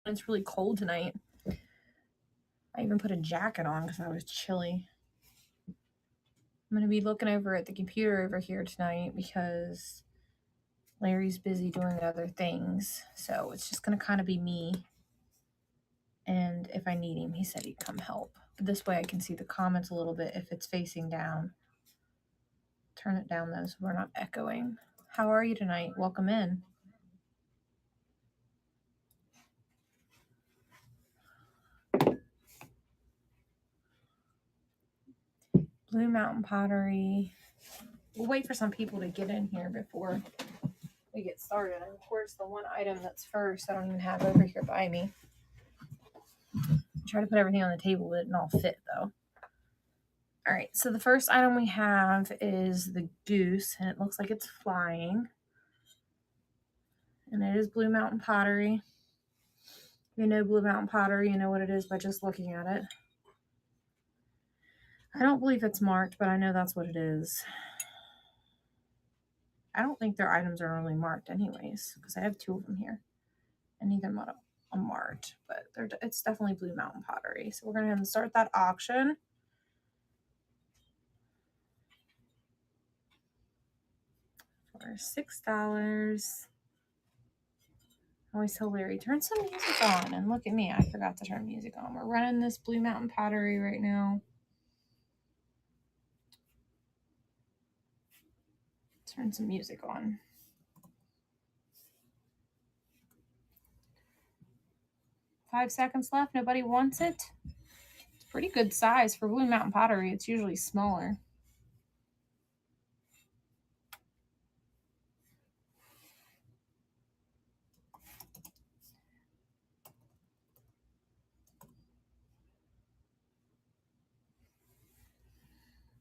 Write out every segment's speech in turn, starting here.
It's really cold tonight. I even put a jacket on because I was chilly. I'm going to be looking over at the computer over here tonight because Larry's busy doing other things. So it's just going to kind of be me. And if I need him, he said he'd come help. But this way I can see the comments a little bit if it's facing down. Turn it down though so we're not echoing. How are you tonight? Welcome in. Blue Mountain Pottery. We'll wait for some people to get in here before we get started. And of course, the one item that's first I don't even have over here by me. I try to put everything on the table that it didn't all fit though. All right, so the first item we have is the goose, and it looks like it's flying. And it is Blue Mountain Pottery. You know Blue Mountain Pottery, you know what it is by just looking at it. I don't believe it's marked, but I know that's what it is. I don't think their items are really marked anyways, because I have two of them here. And neither one are marked, but it's definitely Blue Mountain Pottery. So we're going to start that auction. For $6. I always tell Larry, turn some music on. And look at me, I forgot to turn music on. We're running this Blue Mountain Pottery right now. Turn some music on. Five seconds left. Nobody wants it. It's pretty good size for Blue Mountain Pottery. It's usually smaller.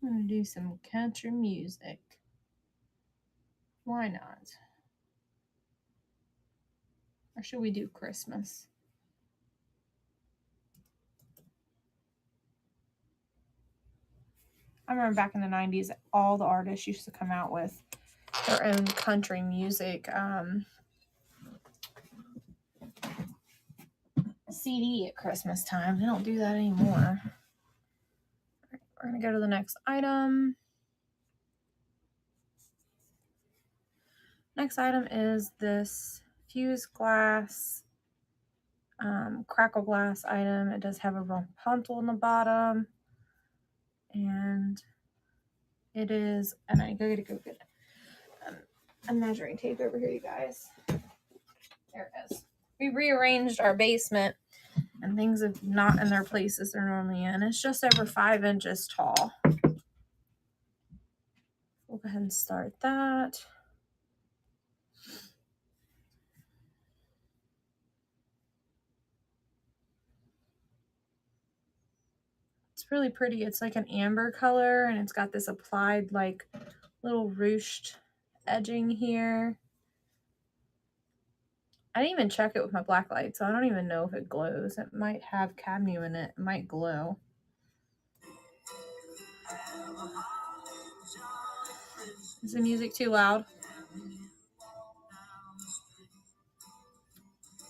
I'm going to do some country music. Why not? Or should we do Christmas? I remember back in the 90s, all the artists used to come out with their own country music CD at Christmas time. They don't do that anymore. All right, we're going to go to the next item. Next item is this fused glass, crackle glass item. It does have a Rapunzel in the bottom. And it is, and I gotta go get a measuring tape over here, you guys. There it is. We rearranged our basement and things are not in their places they're normally in. It's just over 5 inches tall. We'll go ahead and start that. It's really pretty. It's like an amber color and it's got this applied like little ruched edging here. I didn't even check it with my black light, so I don't even know if it glows. It might have cadmium in it. It might glow. Is the music too loud?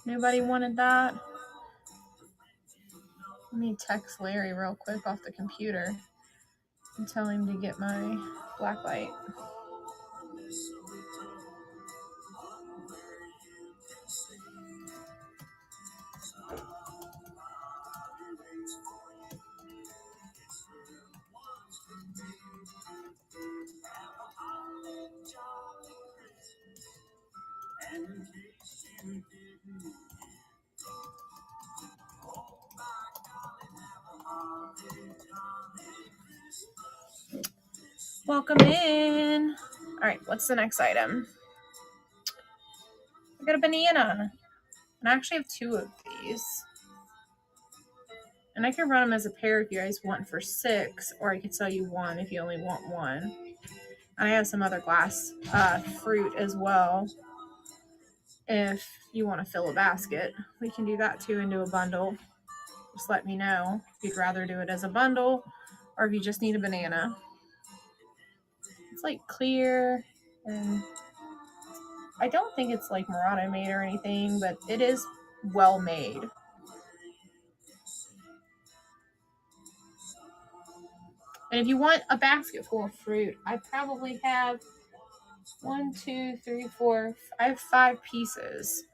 Nobody wanted that? Let me text Larry real quick off the computer and tell him to get my black light. Welcome in. All right, what's the next item? I got a banana. And I actually have 2 of these. And I can run them as a pair if you guys want for $6, or I could sell you one if you only want one. I have some other glass fruit as well. If you want to fill a basket, we can do that too and do a bundle. Just let me know if you'd rather do it as a bundle or if you just need a banana. It's like clear, and I don't think it's like Murata made or anything, but it is well made. And if you want a basket full of fruit, I probably have 1, 2, 3, 4. I have 5 pieces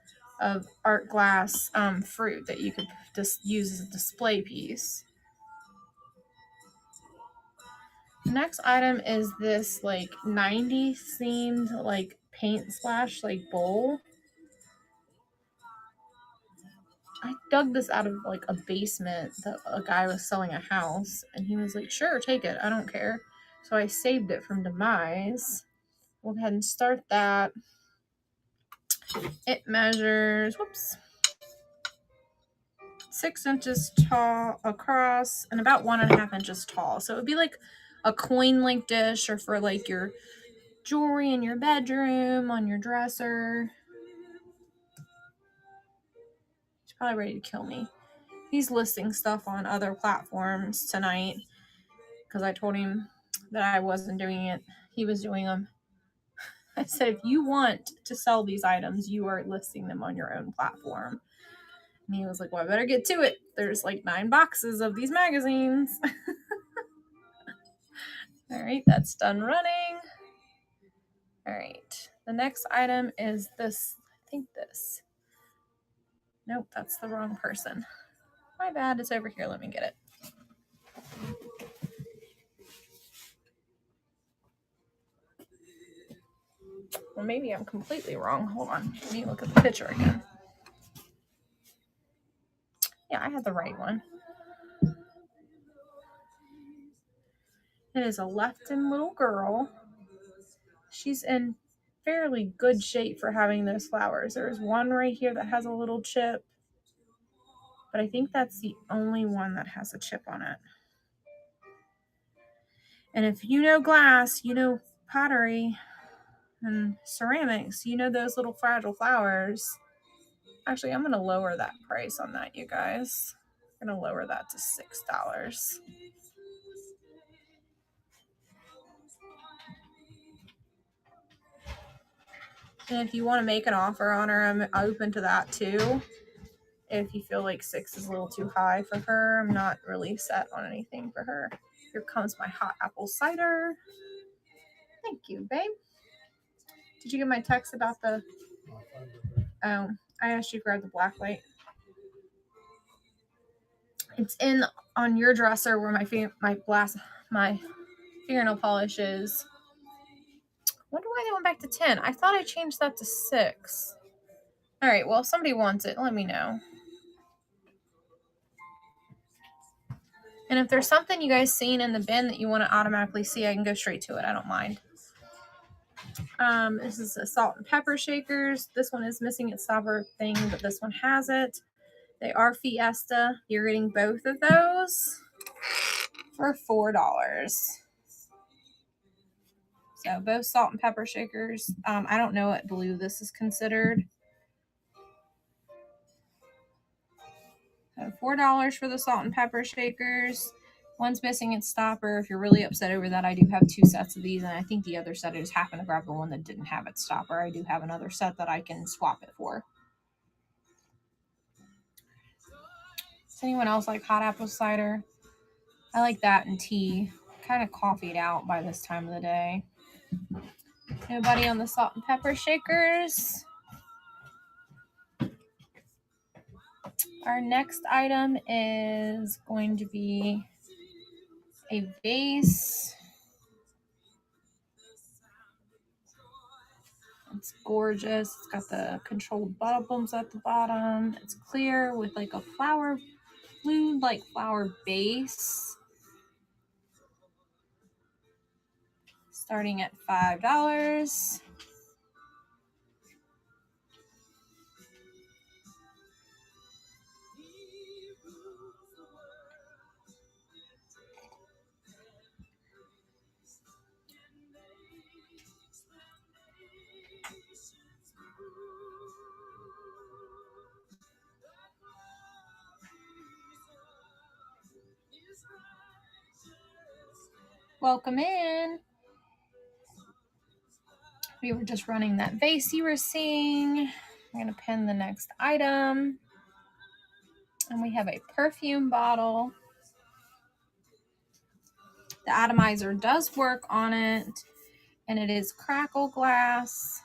of art glass fruit that you could just use as a display piece. The next item is this like 90s themed like paint splash like bowl. I dug this out of like a basement that a guy was selling a house, and he was like, sure, take it, I don't care. So I saved it from demise. We'll go ahead and start that. It measures, 6 inches tall across and about 1.5 inches tall. So it would be like a coin link dish, or for like your jewelry in your bedroom, on your dresser. He's probably ready to kill me. He's listing stuff on other platforms tonight because I told him that I wasn't doing it. He was doing them. I said, if you want to sell these items, you are listing them on your own platform. And he was like, well, I better get to it. There's like 9 boxes of these magazines. All right, that's done running. All right, the next item is this. I think this. Nope, that's the wrong person. My bad, it's over here. Let me get it. Well, maybe I'm completely wrong. Hold on. Let me look at the picture again. Yeah, I had the right one. It is a Lefton little girl. She's in fairly good shape for having those flowers. There's one right here that has a little chip, but I think that's the only one that has a chip on it. And if you know glass, you know pottery and ceramics, you know those little fragile flowers. Actually, I'm going to lower that price on that, you guys. I'm going to lower that to $6. And if you want to make an offer on her, I'm open to that too. If you feel like 6 is a little too high for her, I'm not really set on anything for her. Here comes my hot apple cider. Thank you, babe. Did you get my text about the... Oh, I asked you to grab the black light. It's in on your dresser where my fingernail polish is. Wonder why they went back to 10. I thought I changed that to 6. All right, well, if somebody wants it, let me know. And if there's something you guys seen in the bin that you want to automatically see, I can go straight to it. I don't mind. This is a salt and pepper shakers. This one is missing its stopper thing, but this one has it. They are Fiesta. You're getting both of those for $4. So both salt and pepper shakers. I don't know what blue this is considered. So $4 for the salt and pepper shakers. One's missing its stopper. If you're really upset over that, I do have 2 sets of these, and I think the other set I just happened to grab the one that didn't have its stopper. I do have another set that I can swap it for. Does anyone else like hot apple cider? I like that and tea. Kind of coffeeed out by this time of the day. Nobody on the salt and pepper shakers? Our next item is going to be a vase. It's gorgeous. It's got the controlled bubbles at the bottom. It's clear with like a flower, blue like flower base. Starting at $5. Welcome in. We were just running that vase you were seeing. I'm going to pin the next item. And we have a perfume bottle. The atomizer does work on it, and it is crackle glass.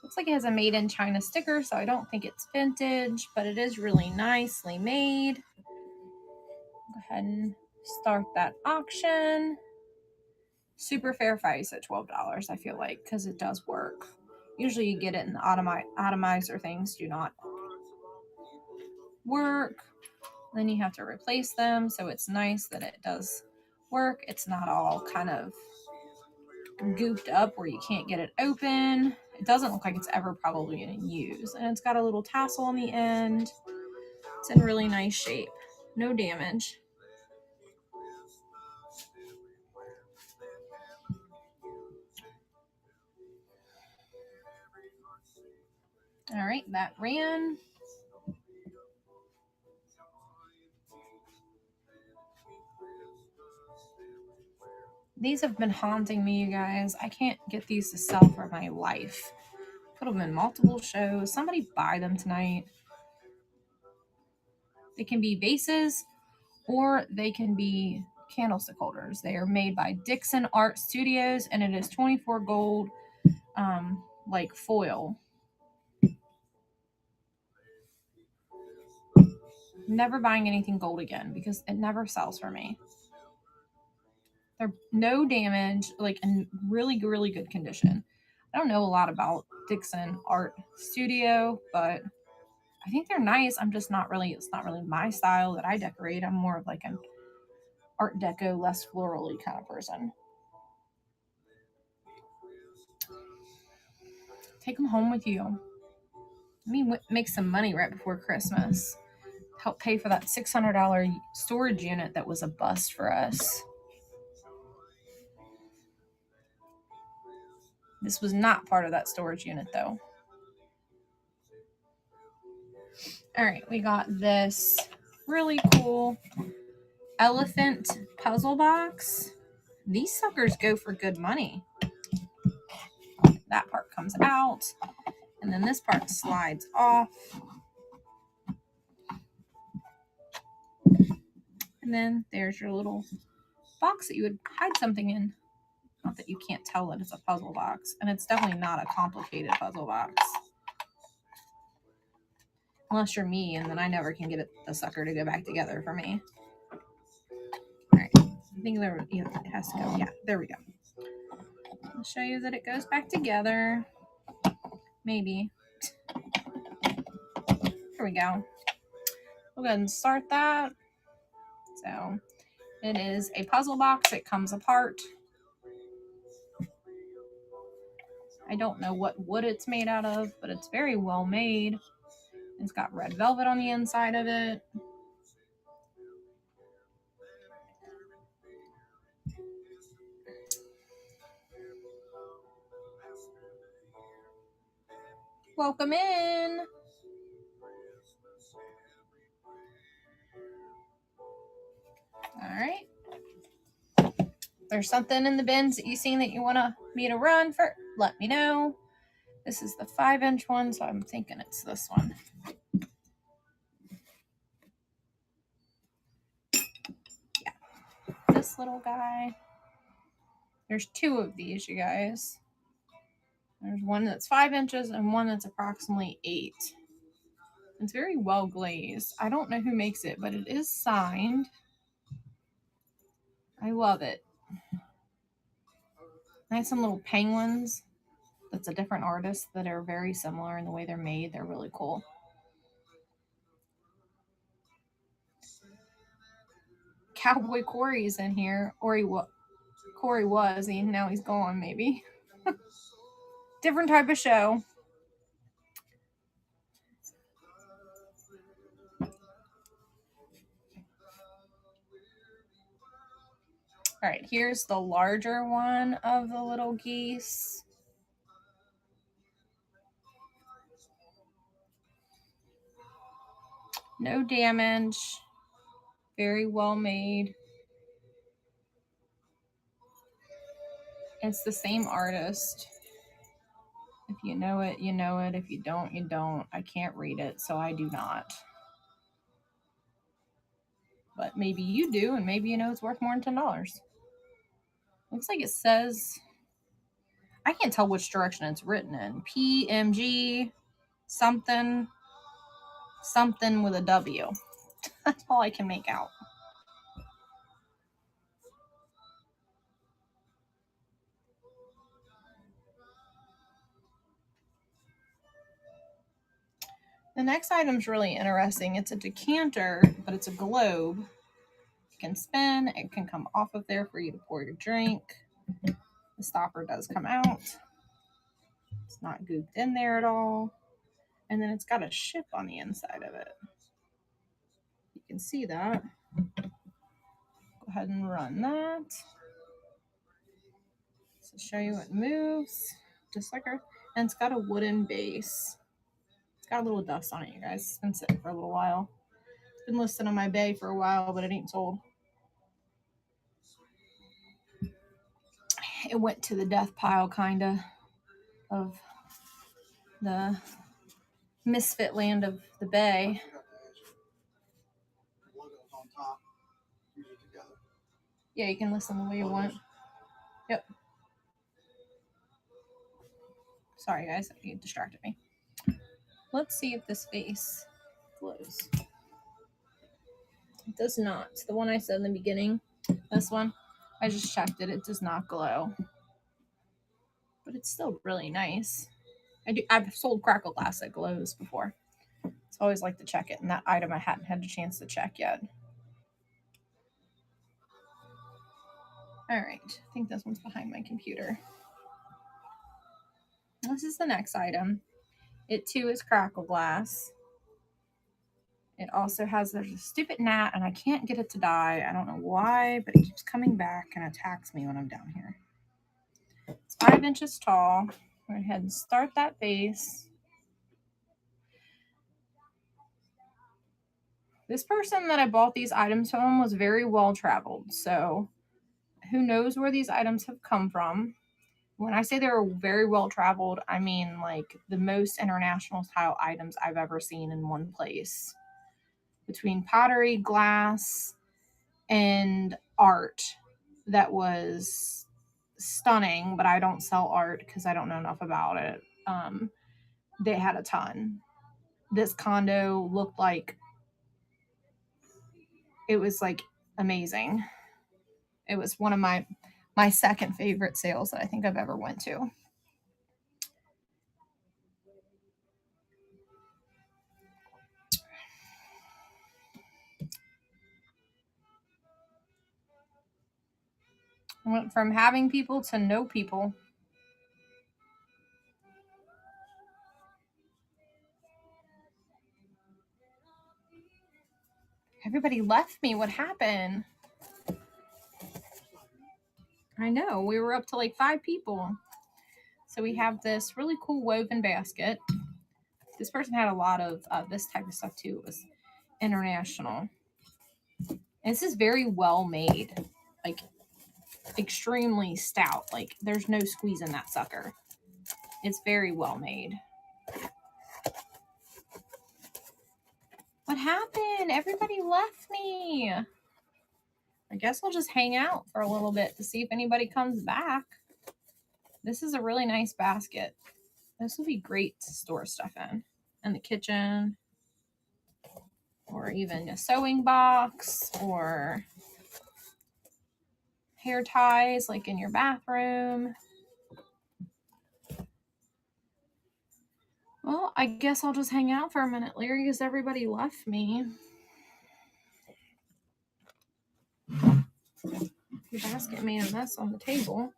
Looks like it has a made in China sticker, so I don't think it's vintage, but it is really nicely made. Go ahead and start that auction. Super fair price at $12, I feel like, because it does work. Usually you get it in the atomizer things do not work. Then you have to replace them, so it's nice that it does work. It's not all kind of gooped up where you can't get it open. It doesn't look like it's ever probably going to use. And it's got a little tassel on the end. It's in really nice shape. No damage. All right, that ran. These have been haunting me, you guys. I can't get these to sell for my life. Put them in multiple shows. Somebody buy them tonight. They can be vases or they can be candlestick holders. They are made by Dixon Art Studios, and it is 24 gold, like foil. Never buying anything gold again because it never sells for me. They're no damage, like in really, really good condition. I don't know a lot about Dixon Art Studio, but I think they're nice. I'm just not really, it's not really my style that I decorate. I'm more of like an Art Deco, less florally kind of person. Take them home with you. I mean, make some money right before Christmas. Help pay for that $600 storage unit that was a bust for us. This was not part of that storage unit, though. All right, we got this really cool elephant puzzle box. These suckers go for good money. That part comes out, and then this part slides off. And then there's your little box that you would hide something in. Not that you can't tell that it's a puzzle box. And it's definitely not a complicated puzzle box. Unless you're me, and then I never can get the sucker to go back together for me. All right. I think it has to go. Yeah, there we go. I'll show you that it goes back together. Maybe. Here we go. We'll go ahead and start that. So it is a puzzle box. It comes apart. I don't know what wood it's made out of, but it's very well made. It's got red velvet on the inside of it. Welcome in. All right. There's something in the bins that you seen that you want me to run for, let me know. This is the 5-inch one, so I'm thinking it's this one. Yeah. This little guy. There's 2 of these, you guys. There's one that's 5 inches and one that's approximately 8. It's very well glazed. I don't know who makes it, but it is signed. I love it. I have some little penguins. That's a different artist that are very similar in the way they're made. They're really cool. Cowboy Corey's in here. Corey was, and now he's gone, maybe. Different type of show. All right, here's the larger one of the little geese. No damage. Very well made. It's the same artist. If you know it, you know it. If you don't, you don't. I can't read it, so I do not. but maybe you do, and maybe you know it's worth more than $10. Looks like it says, I can't tell which direction it's written in. PMG something something with a W. That's all I can make out. The next item's really interesting. It's a decanter, but it's a globe. It can spin. It can come off of there for you to pour your drink. The stopper does come out. It's not gooped in there at all. And then it's got a ship on the inside of it. You can see that. Go ahead and run that. So show you it moves, just like our, and it's got a wooden base. It's got a little dust on it, you guys. It's been sitting for a little while. It's been listed on my bay for a while, but it ain't sold. It went to the death pile, kinda, of the misfit land of the bay. Yeah, you can listen the way you want. Yep. Sorry, guys, you distracted me. Let's see if this face glows. It does not. The one I said in the beginning, this one, I just checked it. It does not glow. But it's still really nice. I've sold crackle glass that glows before. So I always like to check it, and that item I hadn't had a chance to check yet. All right, I think this one's behind my computer. This is the next item. It too is crackle glass. It also has, there's a stupid gnat, and I can't get it to die. I don't know why, but it keeps coming back and attacks me when I'm down here. It's 5 inches tall. Go ahead and start that base. This person that I bought these items from was very well traveled, so who knows where these items have come from. When I say they're very well traveled, I mean like the most international style items I've ever seen in one place. Between pottery, glass, and art, that was stunning, but I don't sell art because I don't know enough about it. They had a ton. This condo looked like it was like amazing. It was one of my second favorite sales that I think I've ever went to. I went from having people to no people. Everybody left me. What happened? I know. We were up to like 5 people. So we have this really cool woven basket. This person had a lot of this type of stuff too. It was international. And this is very well made. Like extremely stout. Like there's no squeeze in that sucker. It's very well made. What happened? Everybody left me. I guess I'll just hang out for a little bit to see if anybody comes back. This is a really nice basket. This would be great to store stuff in the kitchen, or even a sewing box, or hair ties like in your bathroom. Well, I guess I'll just hang out for a minute, Larry, because everybody left me. Your basket made a mess on the table.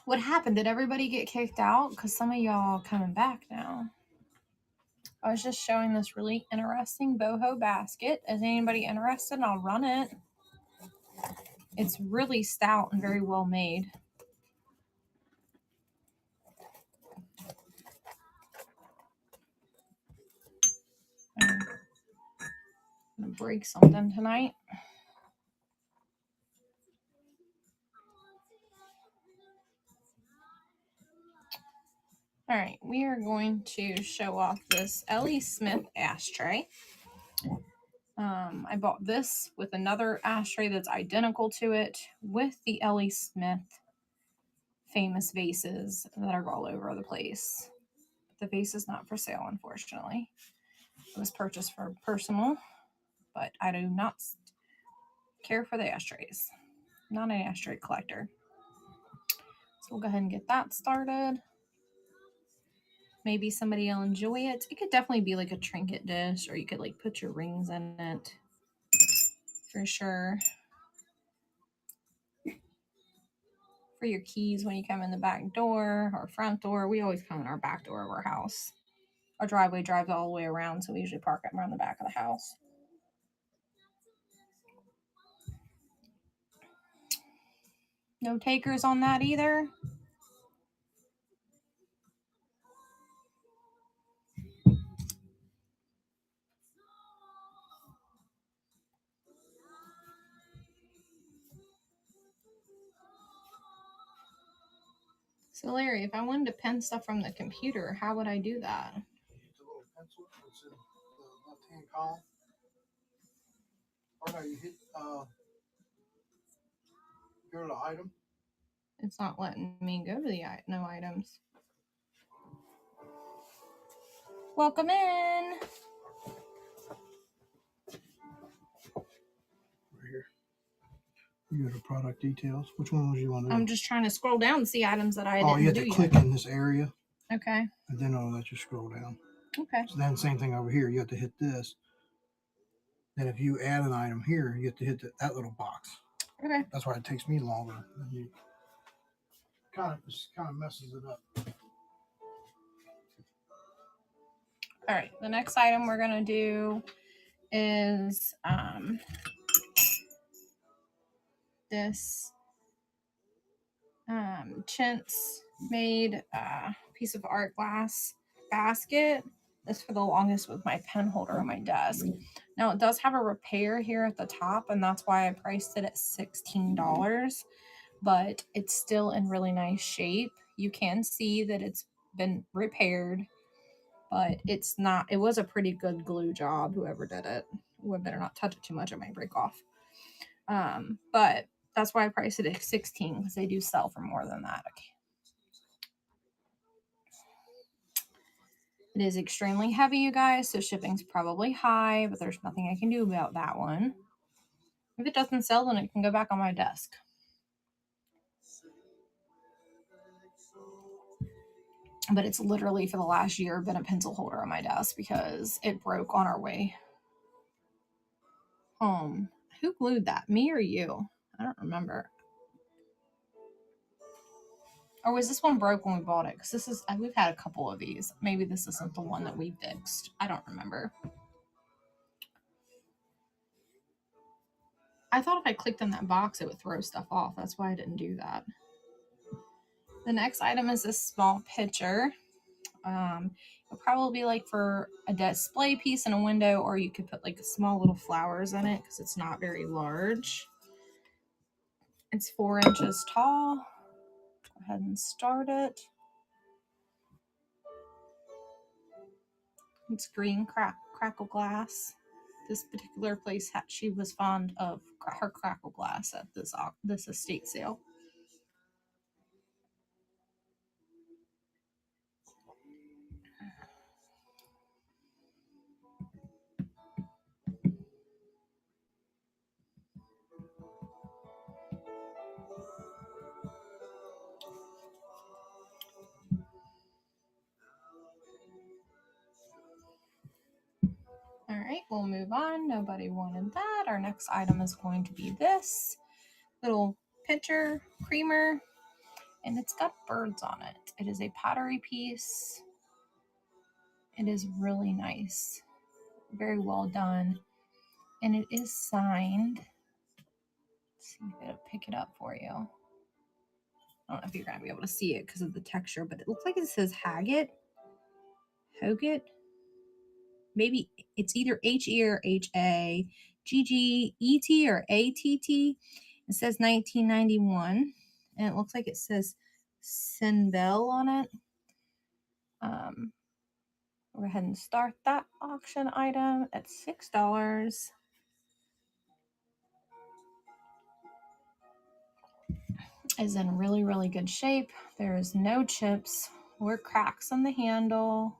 What happened? Did everybody get kicked out? Because some of y'all coming back now. I was just showing this really interesting boho basket. Is anybody interested? I'll run it. It's really stout and very well made. I'm gonna break something tonight. All right, we are going to show off this Ellie Smith ashtray. I bought this with another ashtray that's identical to it with the Ellie Smith famous vases that are all over the place. The vase is not for sale, unfortunately. It was purchased for personal, but I do not care for the ashtrays. Not an ashtray collector. So we'll go ahead and get that started. Maybe somebody will enjoy it. It could definitely be like a trinket dish, or you could like put your rings in it for sure. For your keys when you come in the back door or front door. We always come in our back door of our house. Our driveway drives all the way around, so we usually park it around the back of the house. No takers on that either. So Larry, if I wanted to pen stuff from the computer, how would I do that? You hit the little pencil that's in the left-hand column. Or no, you hit go to item. It's not letting me go to the no items. Welcome in. Right here. You go to product details. Which one would you want to do? I'm just trying to scroll down and see items that I didn't do. Oh, you have to click in this area. Okay. And then it'll let you scroll down. Okay. So then same thing over here. You have to hit this. Then if you add an item here, you have to hit that little box. Okay. That's why it takes me longer. Than you. Kind of messes it up. All right. The next item we're gonna do is this chintz made piece of art glass basket. This for the longest with my pen holder on my desk. Now it does have a repair here at the top, and that's why I priced it at $16, but it's still in really nice shape. You can see that it's been repaired, but it's not, it was a pretty good glue job, whoever did it. We better not touch it too much, it might break off. But that's why I priced it at 16, because they do sell for more than that. It is extremely heavy, you guys, so shipping's probably high, but there's nothing I can do about that one. If it doesn't sell, then it can go back on my desk. But it's literally for the last year been a pencil holder on my desk because it broke on our way home. Who glued that? Me or you? I don't remember. Or was this one broke when we bought it? Because this is, we've had a couple of these. Maybe this isn't the one that we fixed. I don't remember. I thought if I clicked in that box, it would throw stuff off. That's why I didn't do that. The next item is this small pitcher. It'll probably be like for a display piece in a window, or you could put like small little flowers in it because it's not very large. It's 4 inches tall. Go ahead and start it. It's green crackle glass. This particular place, she was fond of her crackle glass at this estate sale. All right, we'll move on. Nobody wanted that. Our next item is going to be this little pitcher creamer, and it's got birds on it. It is a pottery piece. It is really nice, very well done, and it is signed. Let's see if it'll pick it up for you. I don't know if you're gonna be able to see it because of the texture, but it looks like it says Haggett. Maybe it's either H-E or H-A-G-G-E-T or A-T-T. It says 1991, and it looks like it says Sindel on it. Go ahead and start that auction item at $6. Is in really, really good shape. There's no chips or cracks on the handle.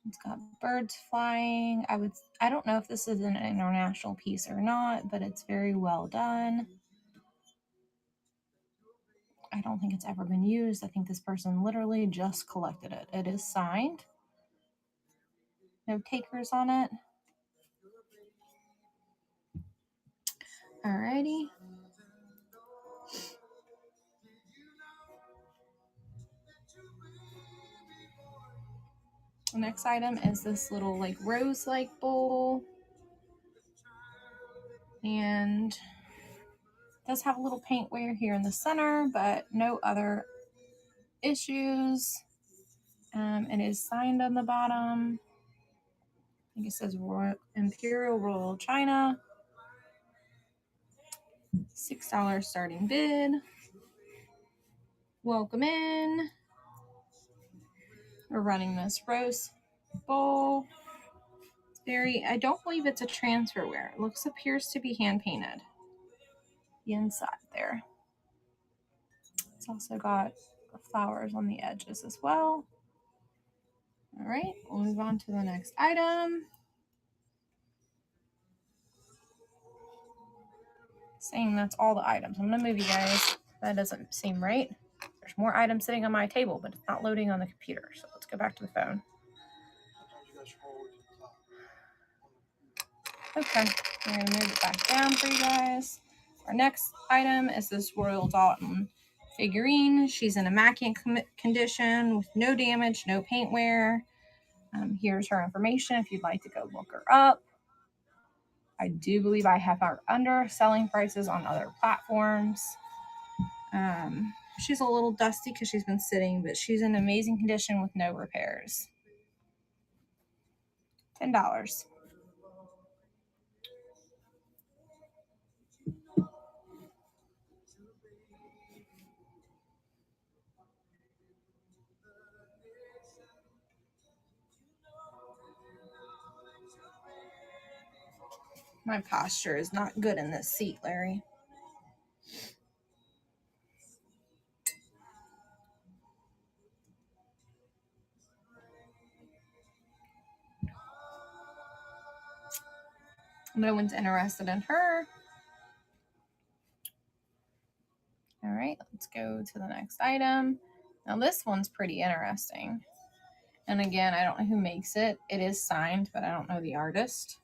It's got birds flying. I don't know if this is an international piece or not, but it's very well done. I don't think it's ever been used. I think this person literally just collected it. It is signed. No takers on it. Alrighty. The next item is this little like rose-like bowl. And it does have a little paint wear here in the center, but no other issues. It is signed on the bottom. I think it says Imperial Royal China. $6 starting bid. Welcome in. We're running this rose bowl. I don't believe it's a transferware. It appears to be hand painted. The inside there. It's also got flowers on the edges as well. All right, we'll move on to the next item. Saying that's all the items. I'm gonna move you guys. That doesn't seem right. There's more items sitting on my table, but it's not loading on the computer. So let's go back to the phone. Okay, we're gonna move it back down for you guys. Our next item is this Royal Dalton figurine. She's in immaculate condition with no damage, no paint wear. Here's her information if you'd like to go look her up. I do believe I have her under selling prices on other platforms. She's a little dusty because she's been sitting, but she's in amazing condition with no repairs. $10. My posture is not good in this seat, Larry. No one's interested in her. All right, let's go to the next item. Now this one's pretty interesting. And again, I don't know who makes it. It is signed, but I don't know the artist.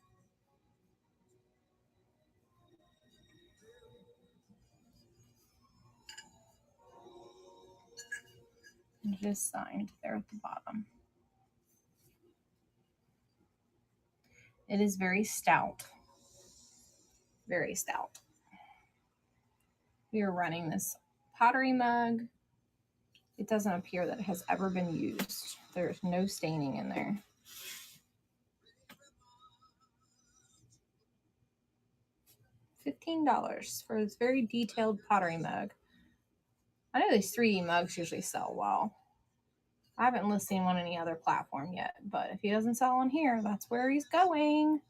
It is signed there at the bottom. It is very stout. Very stout. We are running this pottery mug. It doesn't appear that it has ever been used. There's no staining in there. $15 for this very detailed pottery mug. I know these 3D mugs usually sell well. I haven't listed him on any other platform yet, but if he doesn't sell on here, that's where he's going.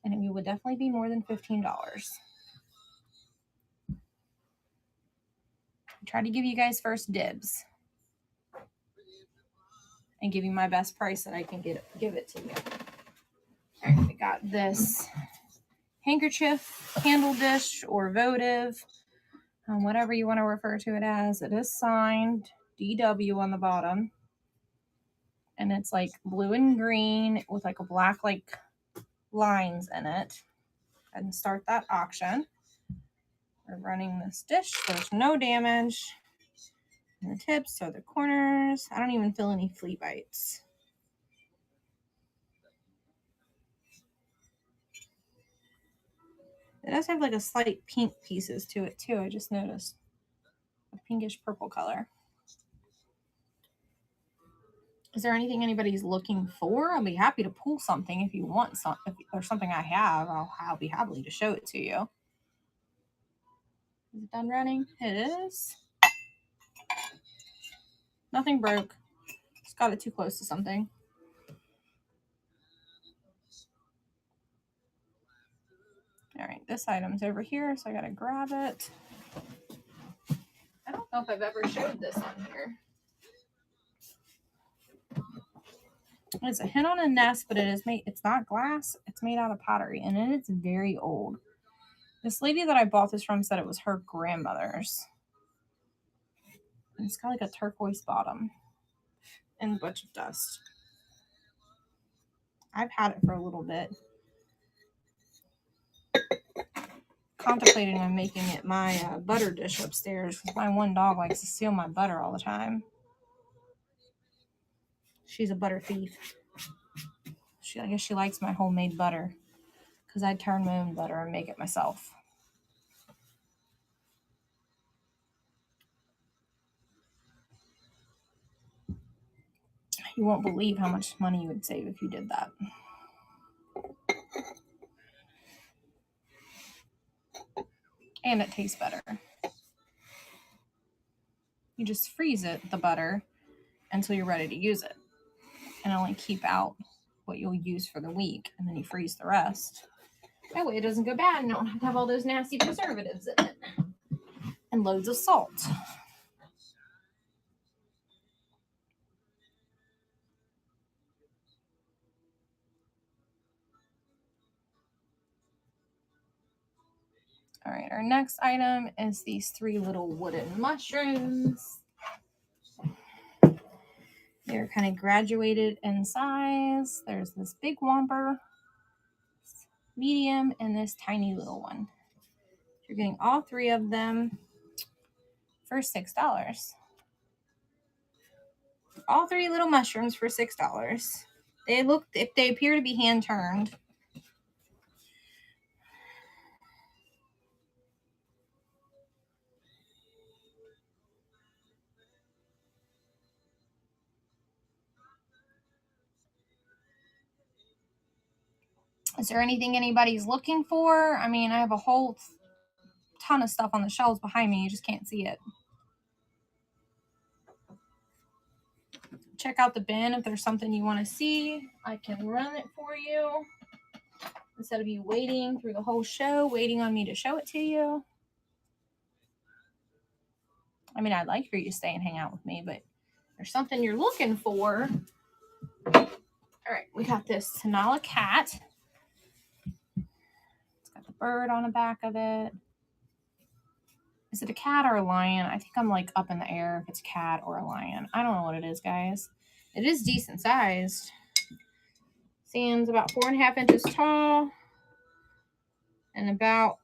And it would definitely be more than $15. I try to give you guys first dibs and give you my best price that I can give it to you. All right, we got this handkerchief, candle dish, or votive, whatever you want to refer to it as. It is signed DW on the bottom. And it's like blue and green with like a black like lines in it. And start that auction. We're running this dish. There's no damage in the tips or the corners. I don't even feel any flea bites. It does have like a slight pink pieces to it too. I just noticed a pinkish purple color. Is there anything anybody's looking for? I'll be happy to pull something if you want some. If there's something I have, I'll be happy to show it to you. Is it done running? It is. Nothing broke. Just got it too close to something. All right, this item's over here, so I gotta grab it. I don't know if I've ever showed this on here. It's a hen on a nest, but it's not glass. It's made out of pottery, and it's very old. This lady that I bought this from said it was her grandmother's. And it's got like a turquoise bottom and a bunch of dust. I've had it for a little bit. Contemplating on making it my butter dish upstairs because my one dog likes to steal my butter all the time. She's a butter thief. I guess she likes my homemade butter because I turn my own butter and make it myself. You won't believe how much money you would save if you did that. And it tastes better. You just freeze it, the butter, until you're ready to use it. And only keep out what you'll use for the week, and then you freeze the rest. That way it doesn't go bad and you don't have to have all those nasty preservatives in it. And loads of salt. All right, our next item is these 3 little wooden mushrooms. They're kind of graduated in size. There's this big whomper, medium, and this tiny little one. You're getting all 3 of them for $6. All 3 little mushrooms for $6. They appear to be hand turned. Is there anything anybody's looking for? I mean, I have a whole ton of stuff on the shelves behind me. You just can't see it. Check out the bin if there's something you want to see. I can run it for you instead of you waiting through the whole show, waiting on me to show it to you. I mean, I'd like for you to stay and hang out with me, but if there's something you're looking for. All right, we got this Tenala cat. It's got the bird on the back of it. Is it a cat or a lion? I think I'm like up in the air if it's a cat or a lion. I don't know what it is, guys. It is decent sized. Stands about 4.5 inches tall and about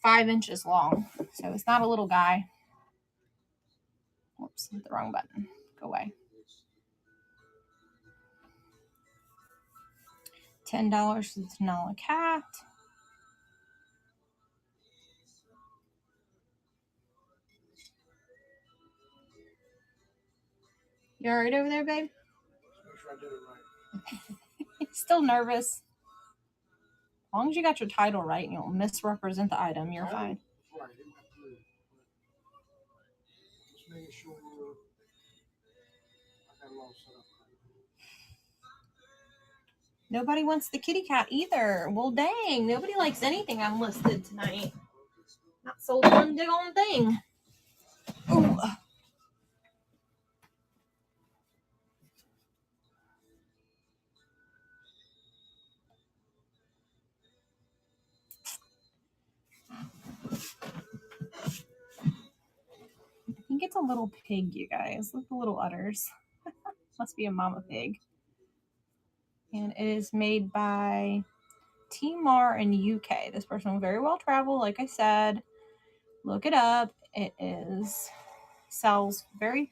5 inches long. So it's not a little guy. Whoops, hit the wrong button. Go away. $10 for the Tenala cat. You all right over there, babe? Make sure I did it right. Still nervous. As long as you got your title right and you don't misrepresent the item, you're fine. Right. Just making sure I got it all set up. Nobody wants the kitty cat either. Well, dang. Nobody likes anything unlisted tonight. Not sold one diggone thing. Ooh. I think it's a little pig, you guys. Look at the little udders. Must be a mama pig. And it is made by Timar in the UK. This person will very well travel, like I said. Look it up. It sells very.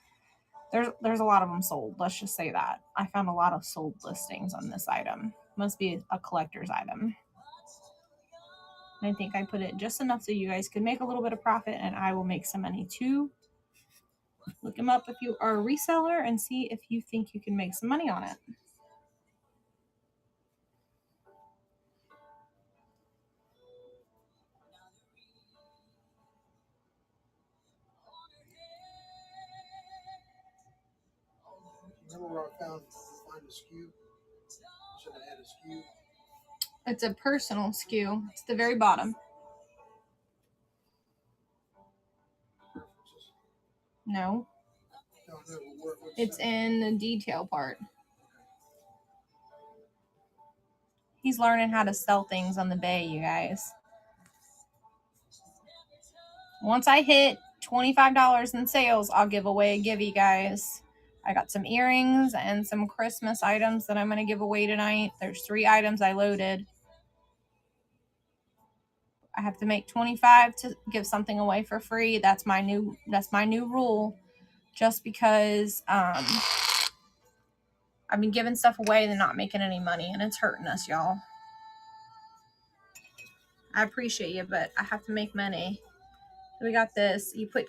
There's a lot of them sold. Let's just say that. I found a lot of sold listings on this item. Must be a collector's item. And I think I put it just enough so you guys can make a little bit of profit and I will make some money too. Look them up if you are a reseller and see if you think you can make some money on it. Remember where I find a SKU? Should I add a SKU? It's a personal SKU. It's the very bottom. No. No, it's in the detail part. He's learning how to sell things on the bay, you guys. Once I hit $25 in sales, I'll give away a giveaway, guys. I got some earrings and some Christmas items that I'm going to give away tonight. There's 3 items I loaded. I have to make 25 to give something away for free. That's my new rule. Just because I've been giving stuff away and not making any money, and it's hurting us, y'all. I appreciate you, but I have to make money. So we got this. You put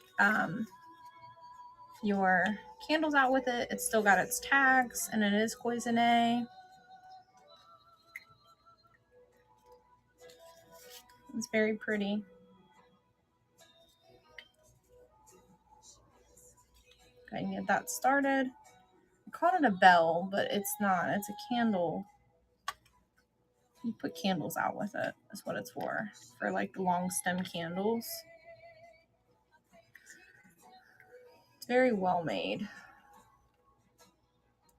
your candles out with it. It's still got its tags, and it is cloisonné. It's very pretty. Okay, and get that started. I called it a bell, but it's not. It's a candle. You put candles out with it. That's what it's for like the long stem candles. It's very well made.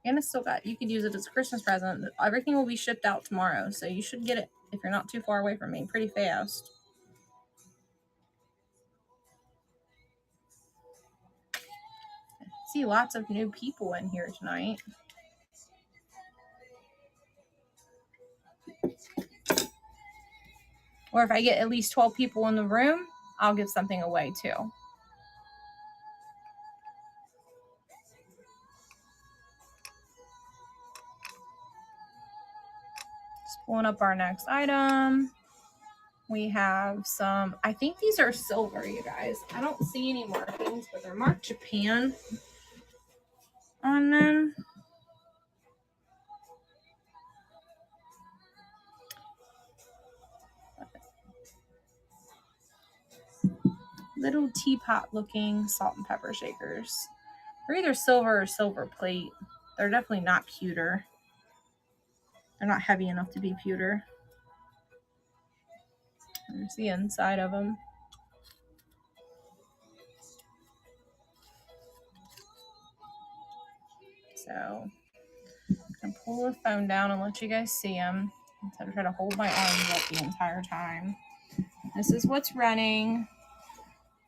And it's still got, you could use it as a Christmas present. Everything will be shipped out tomorrow, so you should get it, if you're not too far away from me, pretty fast. I see lots of new people in here tonight. Or if I get at least 12 people in the room, I'll give something away too. Just pulling up our next item. We have some, I think these are silver, you guys. I don't see any markings, but they're marked Japan on them. Little teapot looking salt and pepper shakers. They're either silver or silver plate. They're definitely not pewter. They're not heavy enough to be pewter. There's the inside of them. So I'm going to pull the phone down and let you guys see them instead of trying to hold my arms up the entire time. This is what's running.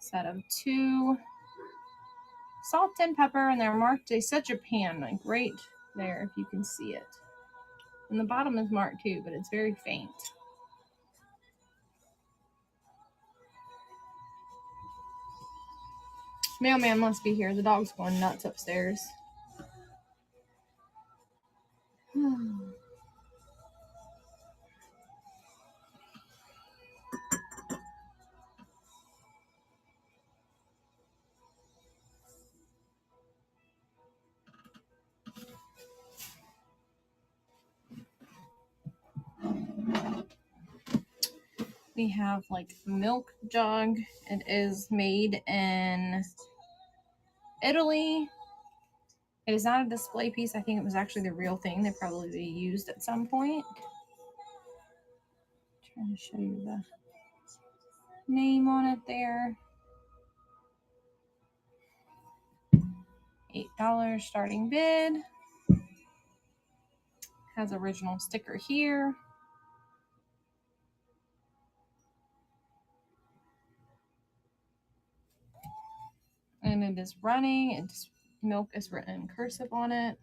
Set of 2 salt and pepper, and they're marked, they said Japan, like right there if you can see it. And the bottom is marked too, but it's very faint. Mailman must be here. The dog's going nuts upstairs. We have like milk jug. It is made in Italy. It is not a display piece. I think it was actually the real thing. They probably used at some point. Trying to show you the name on it there. $8 starting bid. Has original sticker here. And it is running. It's milk is written in cursive on it.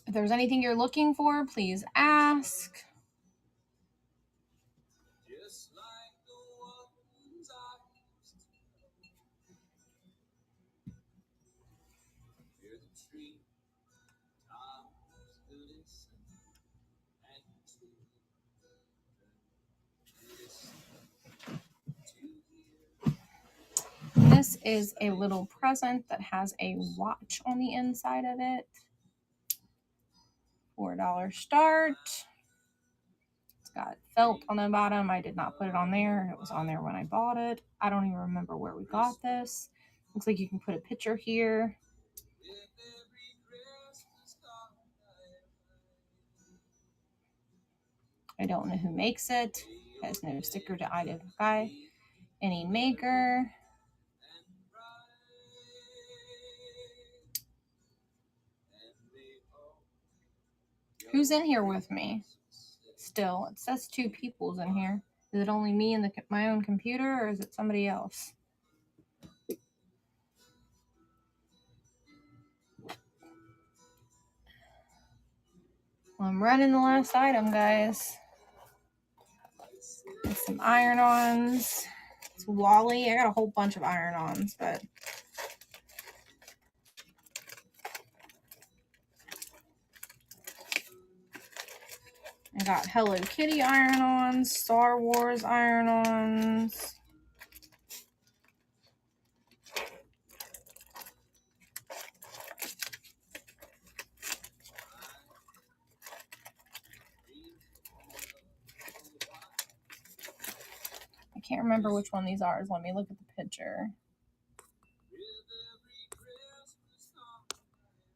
If there's anything you're looking for, please ask. This is a little present that has a watch on the inside of it. $4 start. It's got felt on the bottom. I did not put it on there. It was on there when I bought it. I don't even remember where we got this. Looks like you can put a picture here. I don't know who makes it. Has no sticker to identify any maker. Who's in here with me? Still, it says 2 people's in here. Is it only me and my own computer, or is it somebody else? Well, I'm running the last item, guys. There's some iron-ons. It's Wally. I got a whole bunch of iron-ons, but I got Hello Kitty iron-ons, Star Wars iron-ons. I can't remember which one these are. Let me look at the picture.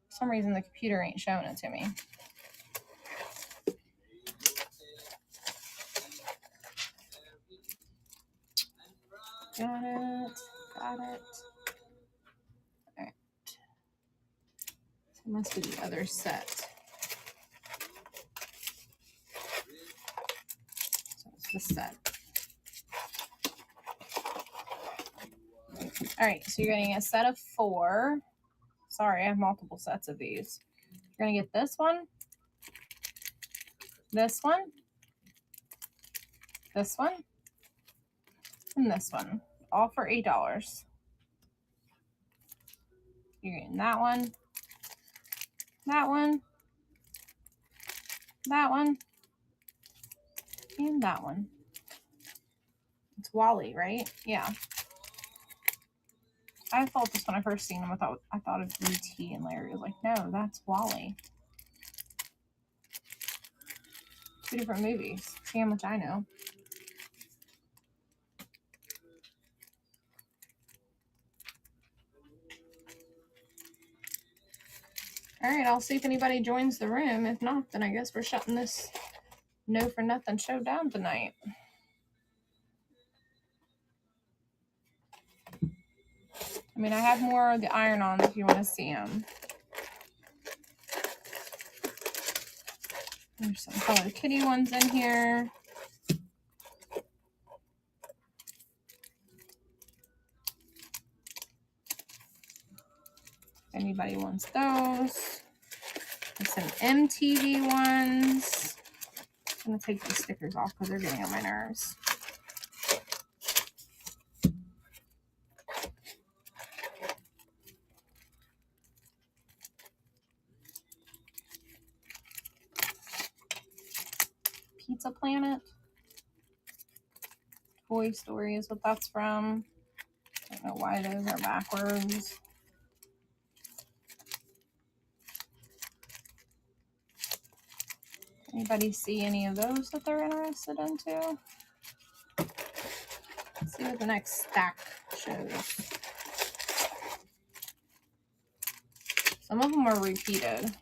For some reason, the computer ain't showing it to me. Got it. Got it. All right. So it must be the other set. So it's this set. All right. So you're getting a set of 4. Sorry, I have multiple sets of these. You're going to get this one, this one, this one, and this one. All for $8. You're getting that one, that one, that one, and that one. It's Wally, right? Yeah. I thought this when I first seen him. I thought of E.T. and Larry was like, no, that's Wally. 2 different movies. See how much I know. All right, I'll see if anybody joins the room. If not, then I guess we're shutting this No for Nothing show down tonight. I mean, I have more of the iron-ons if you want to see them. There's some Hello Kitty ones in here. If anybody wants those. There's some MTV ones. I'm going to take these stickers off because they're getting on my nerves. Pizza Planet. Toy Story is what that's from. I don't know why those are backwards. Anybody see any of those that they're interested in too? Let's see what the next stack shows. Some of them are repeated.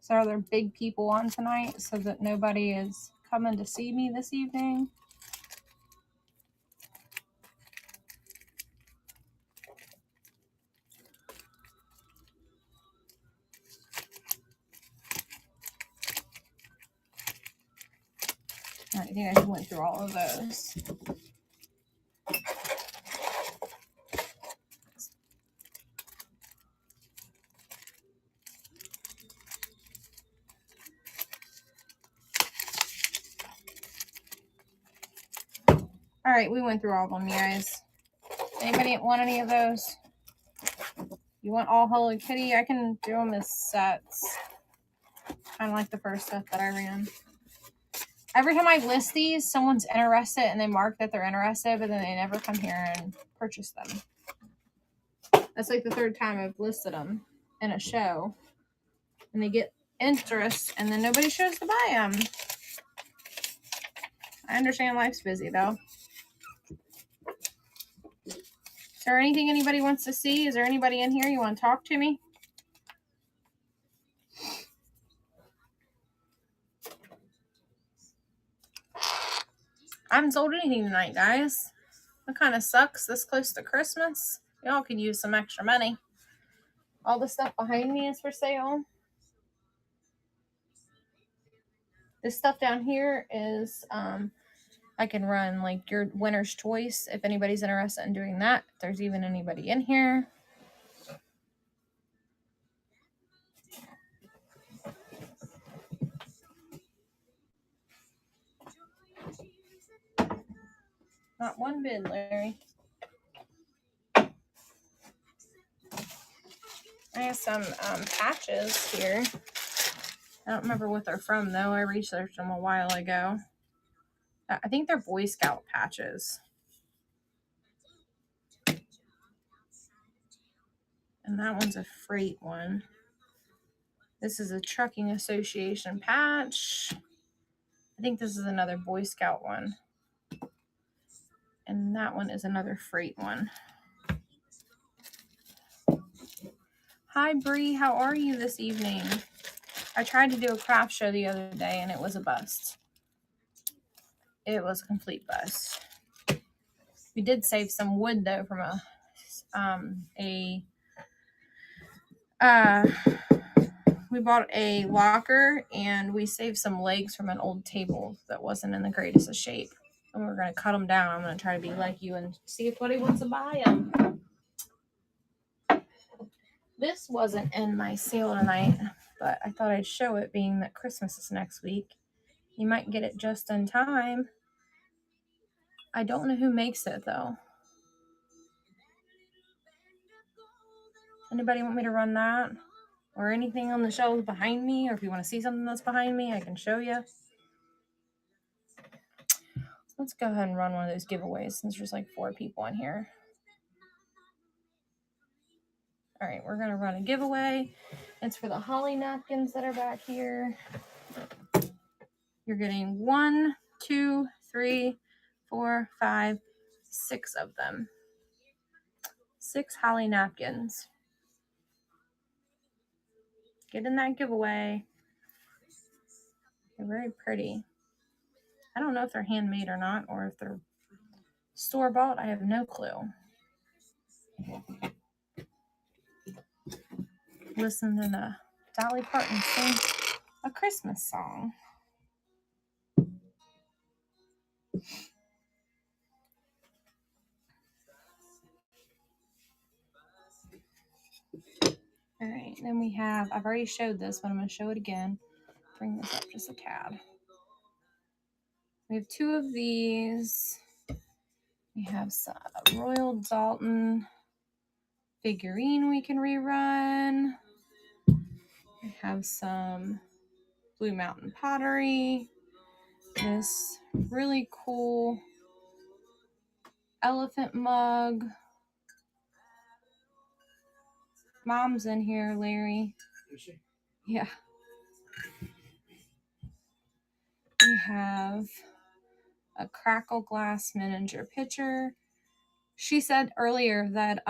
So are there big people on tonight so that nobody is coming to see me this evening? All right, I think I went through all of those. All right, we went through all of them, you guys. Anybody want any of those? You want all Hello Kitty? I can do them as sets. Kind of like the first set that I ran. Every time I list these, someone's interested and they mark that they're interested, but then they never come here and purchase them. That's like the third time I've listed them in a show. And they get interest and then nobody shows to buy them. I understand life's busy though. Is there anything anybody wants to see? Is there anybody in here you want to talk to me? I haven't sold anything tonight, guys. That kind of sucks this close to Christmas. Y'all could use some extra money. All the stuff behind me is for sale. This stuff down here is, I can run like your winner's choice if anybody's interested in doing that. If there's even anybody in here. Not one bid, Larry. I have some patches here. I don't remember what they're from, though. I researched them a while ago. I think they're Boy Scout patches. And that one's a freight one. This is a Trucking Association patch. I think this is another Boy Scout one. And that one is another freight one. Hi, Bree. How are you this evening? I tried to do a craft show the other day, and it was a bust. It was a complete bust. We did save some wood, though, from we bought a locker, and we saved some legs from an old table that wasn't in the greatest of shape. And we're going to cut them down. I'm going to try to be like you and see if anybody wants to buy them. This wasn't in my sale tonight, but I thought I'd show it, being that Christmas is next week. You might get it just in time. I don't know who makes it, though. Anybody want me to run that? Or anything on the shelves behind me? Or if you want to see something that's behind me, I can show you. Let's go ahead and run one of those giveaways since there's like 4 people in here. All right, we're going to run a giveaway. It's for the holly napkins that are back here. You're getting 1, 2, 3, 4, 5, 6 of them. 6 holly napkins. Get in that giveaway. They're very pretty. I don't know if they're handmade or not, or if they're store-bought. I have no clue. Listen to Dolly Parton sing a Christmas song. All right, then we have, I've already showed this, but I'm going to show it again. Bring this up just a tad. We have 2 of these. We have some Royal Dalton figurine we can rerun. We have some Blue Mountain Pottery. This really cool elephant mug. Mom's in here, Larry. Is she? Yeah. We have a Crackle Glass miniature pitcher. She said earlier that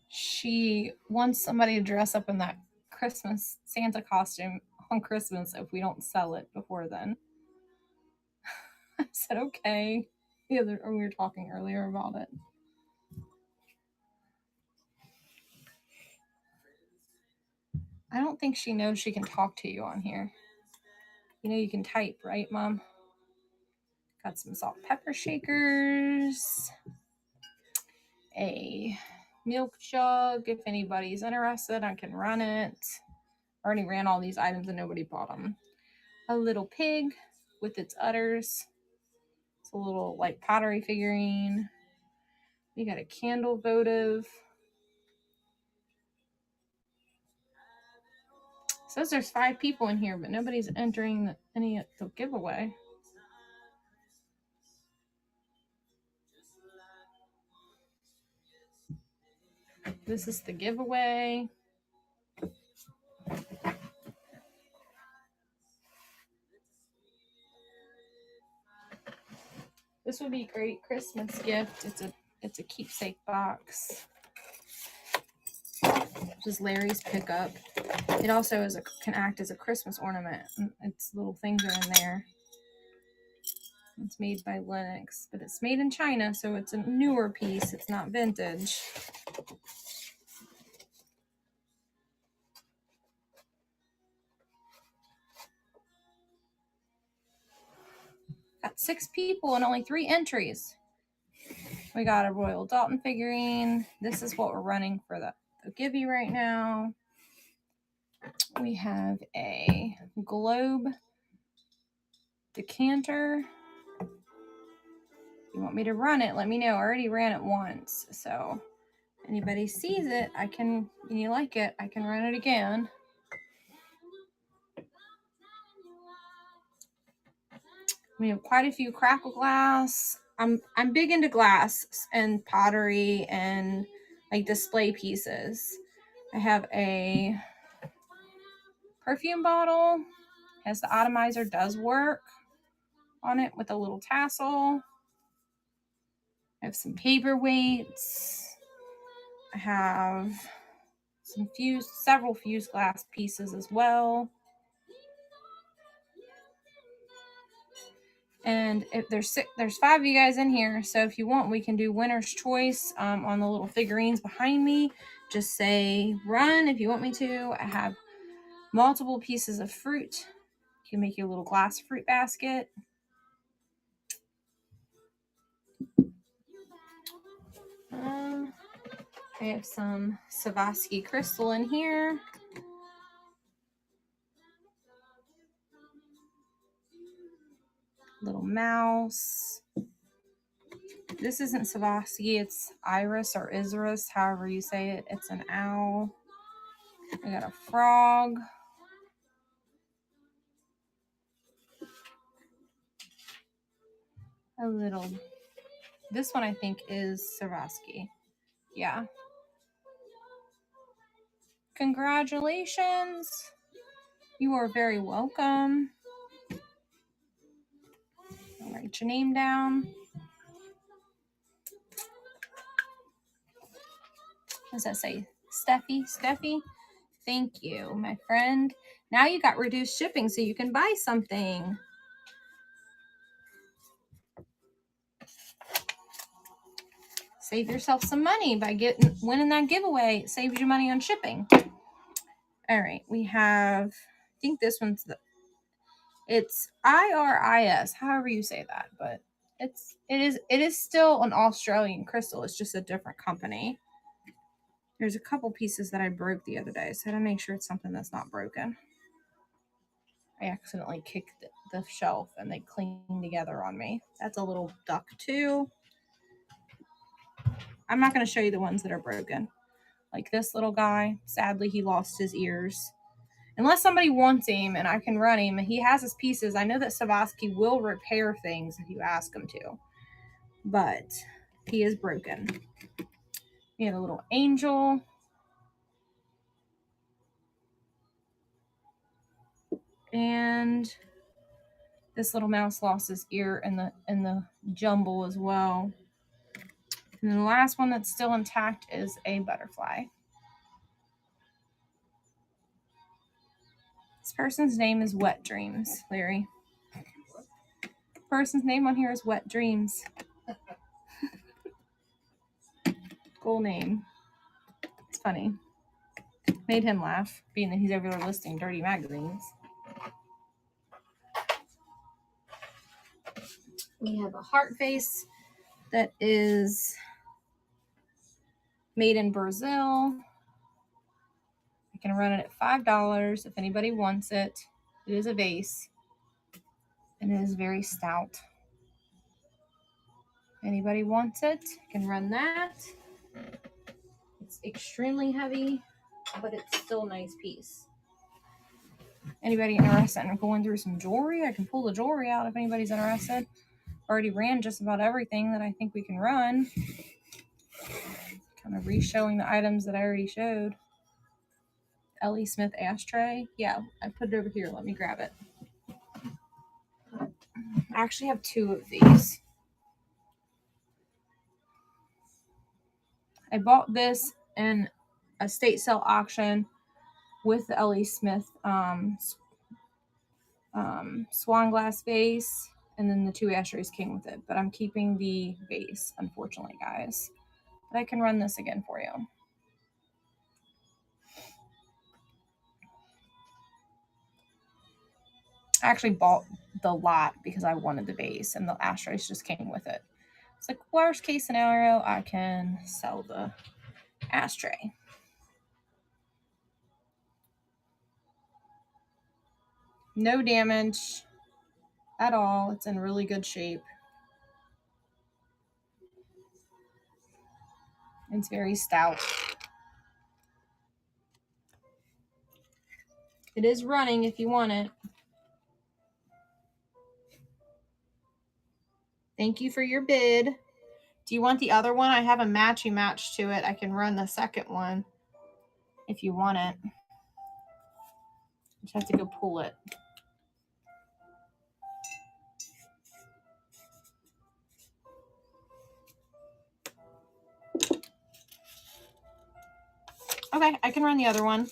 she wants somebody to dress up in that Christmas Santa costume on Christmas if we don't sell it before then. I said, okay. We were talking earlier about it. I don't think she knows she can talk to you on here. You know you can type, right, Mom? Got some salt and pepper shakers. A milk jug. If anybody's interested, I can run it. I already ran all these items and nobody bought them. A little pig with its udders. It's a little like pottery figurine. We got a candle votive. says there's 5 people in here, but nobody's entering any of the giveaway. This is the giveaway. This would be a great Christmas gift. It's a keepsake box. This is Larry's pickup. It also can act as a Christmas ornament. Its little things are in there. It's made by Lennox, but it's made in China, so it's a newer piece. It's not vintage. Got 6 people and only 3 entries. We got a Royal Dalton figurine. This is what we're running for the Gibby right now. We have a globe decanter. If you want me to run it, let me know. I already ran it once, so anybody sees it, and you like it, I can run it again. We have quite a few crackle glass. I'm big into glass and pottery and like display pieces. I have a perfume bottle. Has the atomizer does work on it with a little tassel. I have some paperweights. I have several fused glass pieces as well. And if there's 5 of you guys in here, so if you want, we can do winner's choice on the little figurines behind me. Just say run if you want me to. I have multiple pieces of fruit. You can make your little glass fruit basket. I have some Swarovski crystal in here. Little mouse. This isn't Swarovski, it's Iris or Isurus, however you say it. It's an owl. I got a frog. This one I think is Swarovski. Yeah. Congratulations. You are very welcome. I'll write your name down. What does that say? Steffi? Thank you, my friend. Now you got reduced shipping, so you can buy something. Save yourself some money by winning that giveaway. It saves you money on shipping. All right, we have, I think this one's it's IRIS, however you say that, but it is still an Australian crystal. It's just a different company. There's a couple pieces that I broke the other day, so I gotta make sure it's something that's not broken. I accidentally kicked the shelf and they cleaned together on me. That's a little duck too. I'm not going to show you the ones that are broken. Like this little guy, sadly he lost his ears. Unless somebody wants him and I can run him, he has his pieces. I know that Swarovski will repair things if you ask him to, but he is broken. We have a little angel. And this little mouse lost his ear in the jumble as well. And then the last one that's still intact is a butterfly. This person's name is Wet Dreams, Larry. The person's name on here is Wet Dreams. Cool name. It's funny. Made him laugh, being that he's over there listing dirty magazines. We have a heart face that is made in Brazil. I can run it at $5 if anybody wants it. It is a vase. And it is very stout. If anybody wants it, I can run that. It's extremely heavy, but it's still a nice piece. Anybody interested in going through some jewelry? I can pull the jewelry out if anybody's interested. Already ran just about everything that I think we can run. Kind of re-showing the items that I already showed. L.E. Smith ashtray. Yeah, I put it over here. Let me grab it. I actually have 2 of these. I bought this in a state sale auction with the L.E. Smith swan glass vase, and then the 2 ashtrays came with it. But I'm keeping the vase, unfortunately, guys. But I can run this again for you. I actually bought the lot because I wanted the vase, and the ashtrays just came with it. It's like, worst case scenario, I can sell the ashtray. No damage at all. It's in really good shape. It's very stout. It is running if you want it. Thank you for your bid. Do you want the other one? I have a matchy match to it. I can run the second one if you want it. Just have to go pull it. Okay, I can run the other one.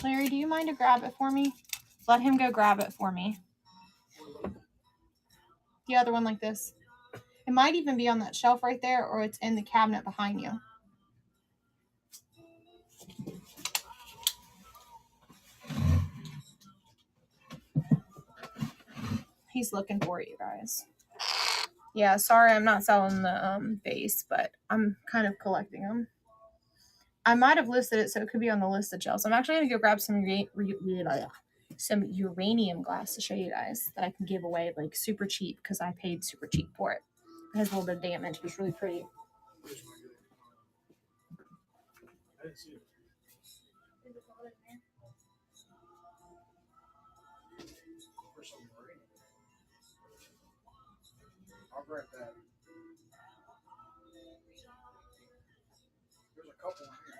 Larry, do you mind to grab it for me? Let him go grab it for me. The other one like this. It might even be on that shelf right there, or it's in the cabinet behind you. He's looking for it, you guys. Yeah, sorry I'm not selling the vase, but I'm kind of collecting them. I might have listed it, so it could be on the list of gels. I'm actually going to go grab some uranium glass to show you guys that I can give away like super cheap because I paid super cheap for it. It has a little bit of damage. It was really pretty. I didn't see it. I'll grab that. There's a couple in here.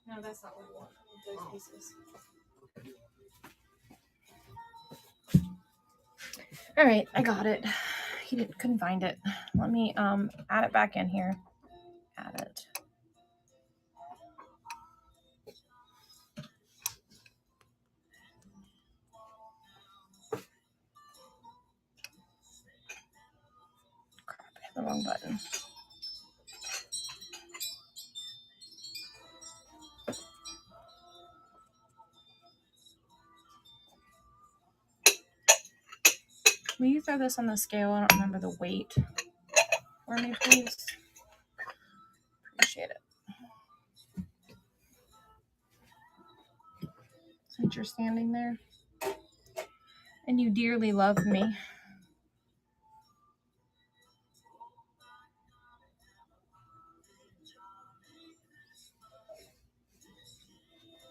No, that's not what I want. Those pieces. All right, I got it. Couldn't find it. Let me add it back in here. Add it. Crap, I hit the wrong button. Will you throw this on the scale? I don't remember the weight for me, please. Appreciate it. Since you're standing there and you dearly love me.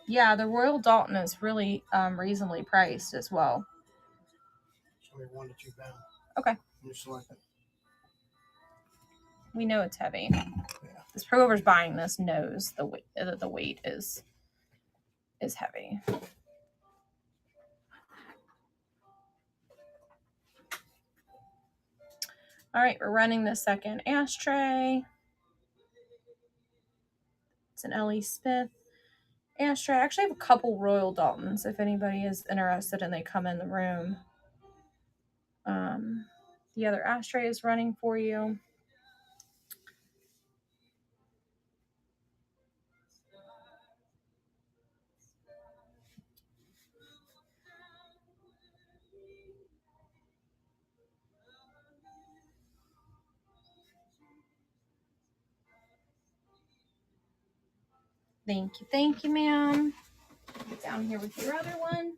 Yeah, the Royal Dalton is really reasonably priced as well. It's only 1 to 2 pounds. Okay. You select it. We know it's heavy. Yeah. This whoever's buying this knows the weight is heavy. All right, we're running the second ashtray. It's an L.E. Smith ashtray. I actually have a couple Royal Daltons if anybody is interested and they come in the room. The other ashtray is running for you. Thank you, ma'am. Down here with your other one.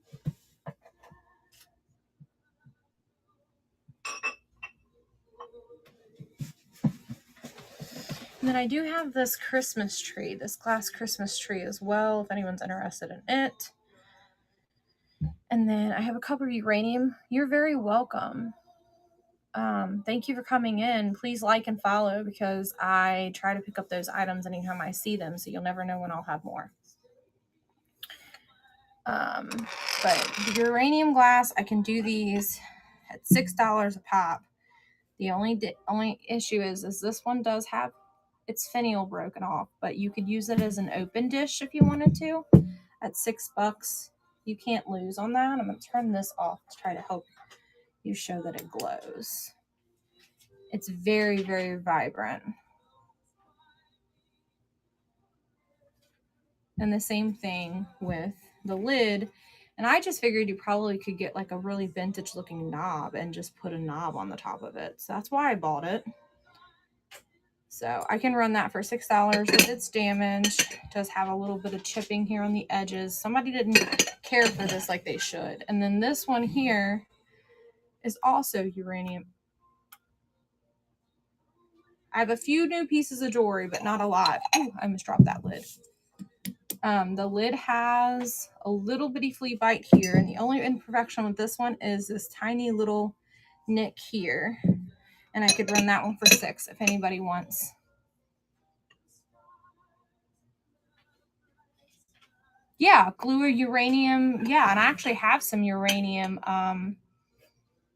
And then I do have this Christmas tree, this glass Christmas tree as well, if anyone's interested in it. And then I have a couple of uranium. You're very welcome. Thank you for coming in. Please like and follow because I try to pick up those items anytime I see them, so you'll never know when I'll have more. But the uranium glass, I can do these at $6 a pop. The only issue is this one does have its finial broken off, but you could use it as an open dish if you wanted to at $6. You can't lose on that. I'm going to turn this off to try to help you show that it glows. It's very, very vibrant. And the same thing with the lid. And I just figured you probably could get like a really vintage looking knob and just put a knob on the top of it. So that's why I bought it. So I can run that for $6 if it's damaged. It does have a little bit of chipping here on the edges. Somebody didn't care for this like they should. And then this one here is also uranium. I have a few new pieces of jewelry, but not a lot. Ooh, I almost dropped that lid. The lid has a little bitty flea bite here, and the only imperfection with this one is this tiny little nick here. And I could run that one for $6 if anybody wants. Yeah, glue or uranium. Yeah, and I actually have some uranium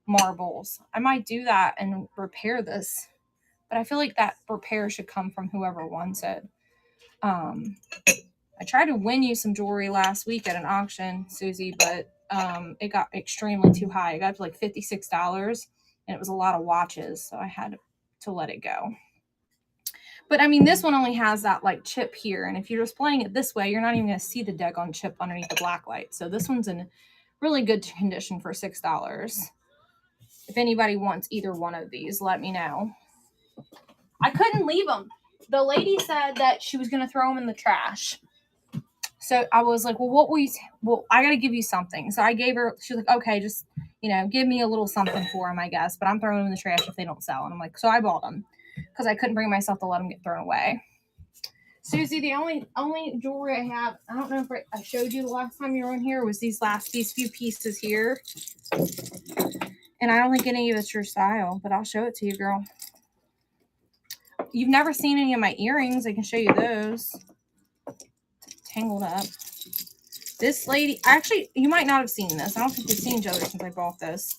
marbles. I might do that and repair this, but I feel like that repair should come from whoever wants it. I tried to win you some jewelry last week at an auction, Susie, but it got extremely too high. It got up to like $56, and it was a lot of watches, so I had to let it go. But I mean, this one only has that like chip here, and if you're displaying it this way, you're not even going to see the daggone chip underneath the black light. So this one's in really good condition for $6. If anybody wants either one of these, let me know. I couldn't leave them. The lady said that she was going to throw them in the trash. So I was like, well, what will you, well, I got to give you something. So I gave her, she was like, okay, just, give me a little something for them, I guess. But I'm throwing them in the trash if they don't sell. And I'm like, so I bought them because I couldn't bring myself to let them get thrown away. Susie, the only jewelry I have, I don't know if I showed you the last time you were in here, was these few pieces here. And I don't think any of it's your style, but I'll show it to you, girl. You've never seen any of my earrings. I can show you those. Tangled up. This lady, actually, you might not have seen this. I don't think we've seen each other since I bought this.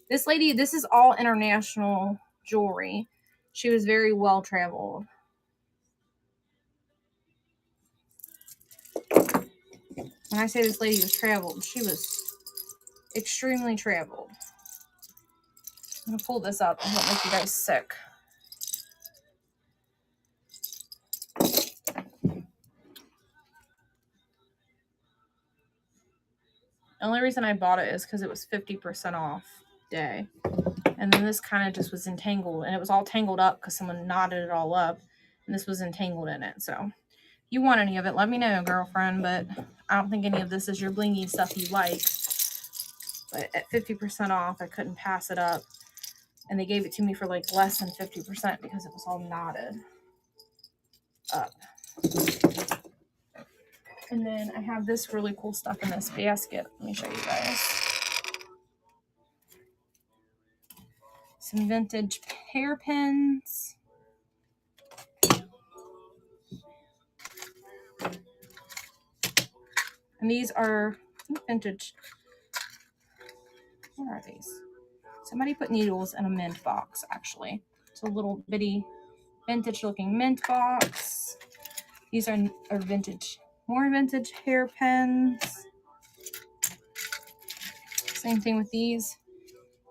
This lady, this is all international jewelry. She was very well traveled. When I say this lady was traveled, she was extremely traveled. I'm going to pull this up and don't make you guys sick. The only reason I bought it is because it was 50% off day. And then this kind of just was entangled. And it was all tangled up because someone knotted it all up. And this was entangled in it. So if you want any of it, let me know, girlfriend. But I don't think any of this is your blingy stuff you like. But at 50% off, I couldn't pass it up. And they gave it to me for like less than 50% because it was all knotted up. And then I have this really cool stuff in this basket. Let me show you guys. Some vintage hairpins. And these are vintage. What are these? Somebody put needles in a mint box, actually. It's a little bitty vintage looking mint box. These are vintage, more vintage hairpins. Same thing with these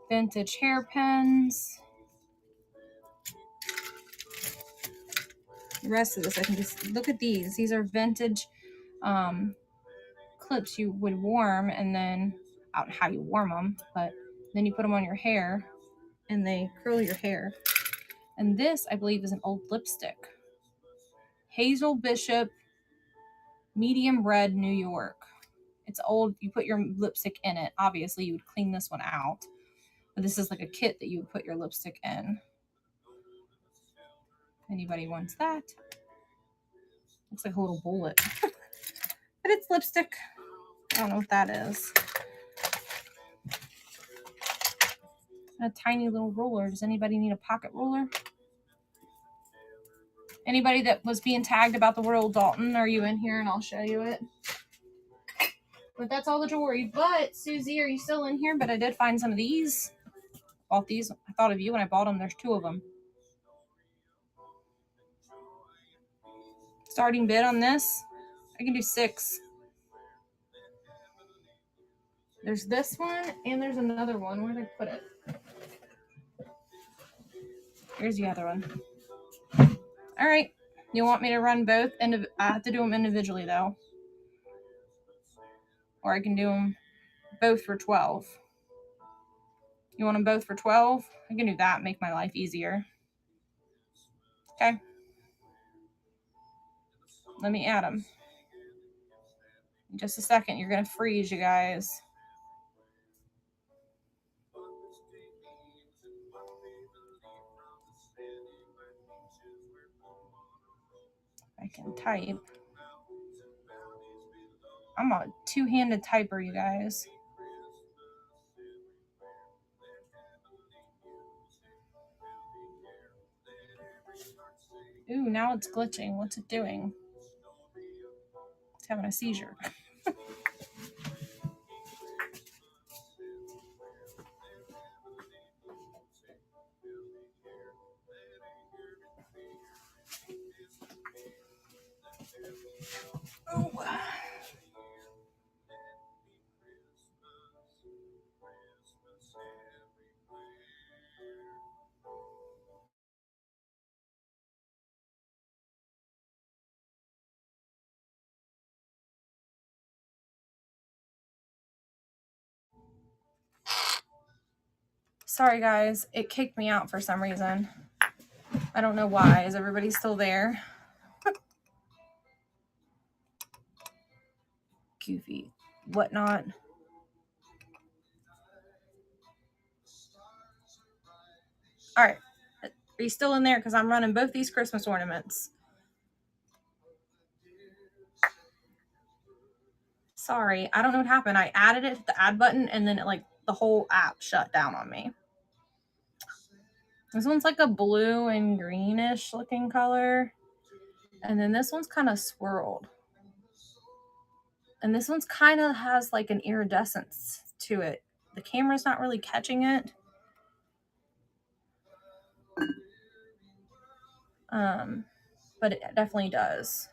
vintage hairpins. The rest of this, I can just look at these. These are vintage clips you would warm, and then I don't know how you warm them, but then you put them on your hair and they curl your hair. And this, I believe, is an old lipstick. Hazel Bishop Medium Red, New York. It's old. You put your lipstick in it. Obviously, you would clean this one out. But this is like a kit that you would put your lipstick in. Anybody wants that? Looks like a little bullet. But it's lipstick. I don't know what that is. A tiny little roller. Does anybody need a pocket roller? Anybody that was being tagged about the Royal Dalton, are you in here and I'll show you it? But that's all the jewelry. But Susie, are you still in here? But I did find some of these. Bought these. I thought of you when I bought them. There's 2 of them. Starting bid on this, I can do 6. There's this one and there's another one. Where did I put it? Here's the other one. All right. You want me to run both? I have to do them individually though. Or I can do them both for 12. You want them both for 12? I can do that. Make my life easier. Okay. Let me add them. In just a second. You're going to freeze, you guys. I can type. I'm a 2-handed typer, you guys. Ooh, now it's glitching. What's it doing? It's having a seizure. Oh. Sorry, guys. It kicked me out for some reason. I don't know why. Is everybody still there? Goofy. Whatnot. All right. Are you still in there? Because I'm running both these Christmas ornaments. Sorry. I don't know what happened. I added it to the add button and then the whole app shut down on me. This one's like a blue and greenish looking color. And then this one's kind of swirled. And this one's kind of has like an iridescence to it. The camera's not really catching it. But it definitely does.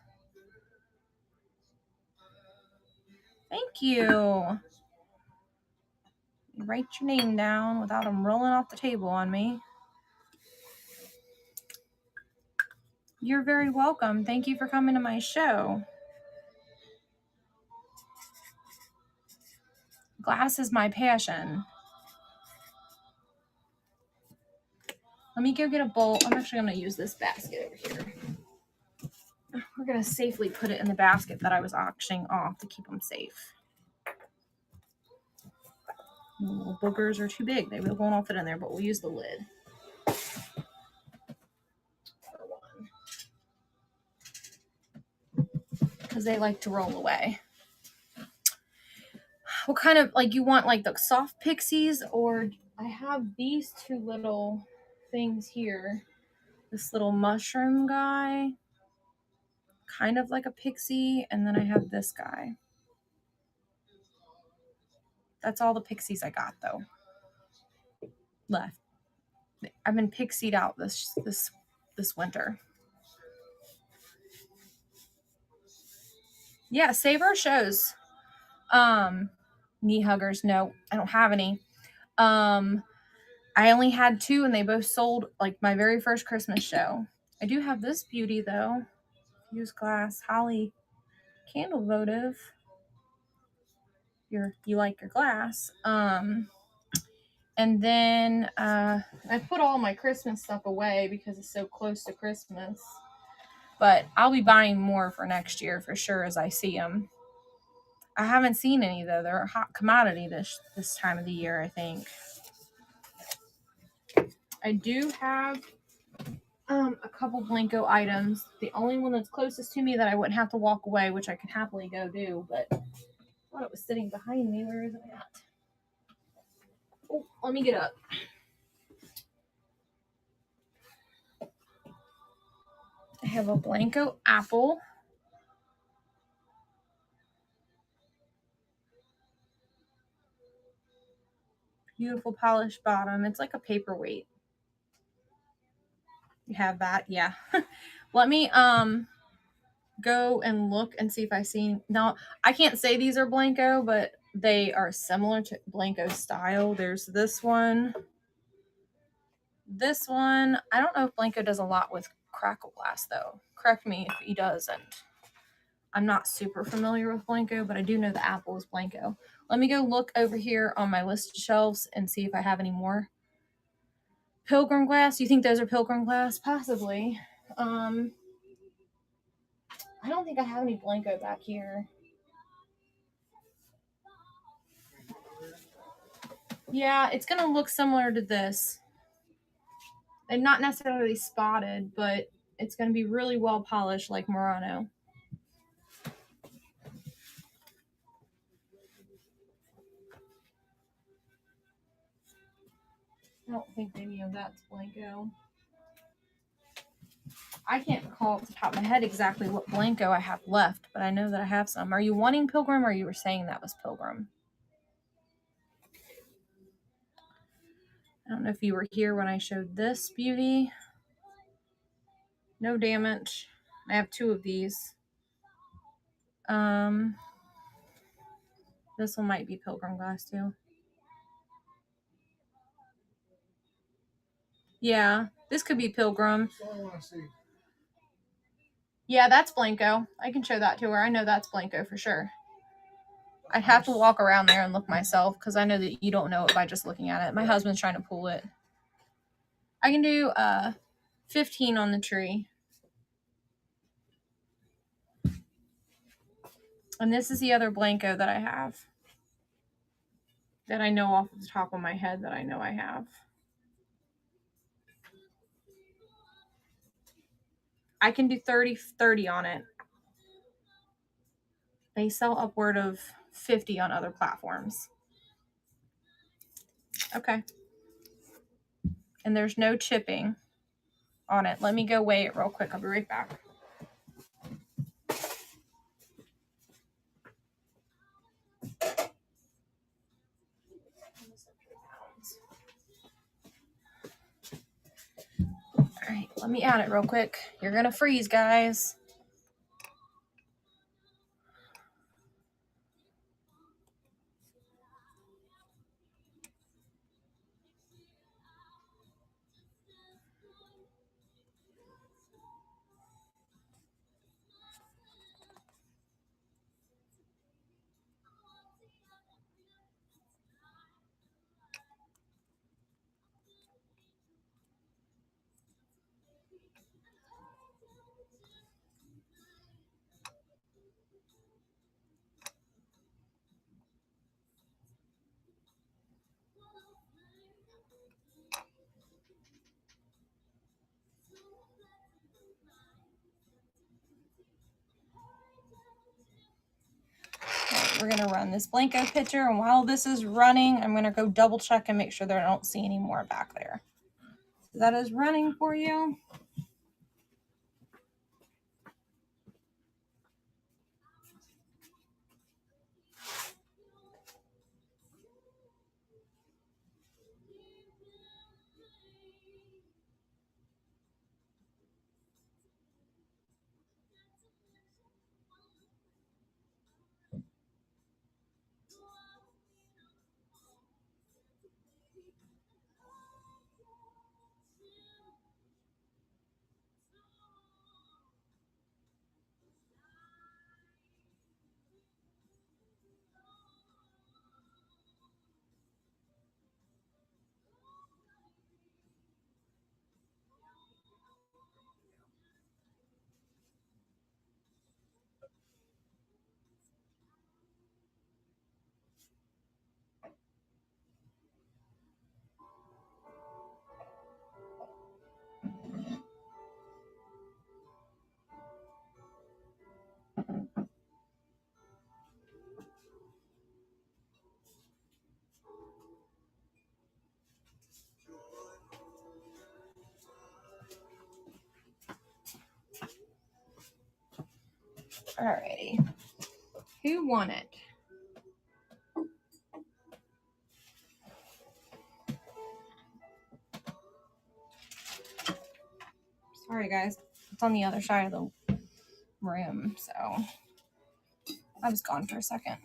Thank you. Write your name down without them rolling off the table on me. You're very welcome. Thank you for coming to my show. Glass is my passion. Let me go get a bowl. I'm actually going to use this basket over here. We're going to safely put it in the basket that I was auctioning off to keep them safe. The little boogers are too big. They won't all fit in there, but we'll use the lid. Because they like to roll away. What kind of, you want the soft pixies, or I have these 2 little things here. This little mushroom guy, kind of like a pixie, and then I have this guy. That's all the pixies I got though. Left. I've been pixied out this winter. Yeah, save our shows. Knee huggers, no, I don't have any. I only had 2 and they both sold my very first Christmas show. I do have this beauty though. Use glass holly candle votive. You like your glass. And then I put all my Christmas stuff away because it's so close to Christmas. But I'll be buying more for next year for sure as I see them. I haven't seen any though. They're a hot commodity this time of the year, I think. I do have a couple Blanco items. The only one that's closest to me that I wouldn't have to walk away, which I could happily go do, but I thought it was sitting behind me. Where is it at? Oh, let me get up. I have a Blanco apple. Beautiful polished bottom. It's like a paperweight. You have that? Yeah. Let me go and look and see if I see. Now, I can't say these are Blanco, but they are similar to Blanco style. There's this one. This one. I don't know if Blanco does a lot with crackle glass, though. Correct me if he doesn't. I'm not super familiar with Blanco, but I do know the apple is Blanco. Let me go look over here on my list of shelves and see if I have any more. Pilgrim glass. You think those are Pilgrim glass? Possibly. I don't think I have any Blanco back here. Yeah, it's going to look similar to this. And not necessarily spotted, but it's going to be really well polished like Murano. I don't think any of that's Blanco. I can't recall off the top of my head exactly what Blanco I have left, but I know that I have some. Are you wanting Pilgrim, or you were saying that was Pilgrim? I don't know if you were here when I showed this beauty. No damage. I have two of these. This one might be Pilgrim glass too. Yeah, this could be Pilgrim. Yeah, that's Blanco. I can show that to her. I know that's Blanco for sure. I'd have to walk around there and look myself because I know that you don't know it by just looking at it. My husband's trying to pull it. I can do 15 on the tree. And this is the other Blanco that I have. That I know off the top of my head that I know I have. I can do 30 on it. They sell upward of 50 on other platforms. Okay. And there's no chipping on it. Let me go weigh it real quick. I'll be right back. All right, let me add it real quick. You're going to freeze, guys. We're going to run this Blanco picture, and while this is running, I'm going to go double check and make sure that I don't see any more back there. That is running for you. Alrighty. Who won it? Sorry, guys. It's on the other side of the room, so I was gone for a second.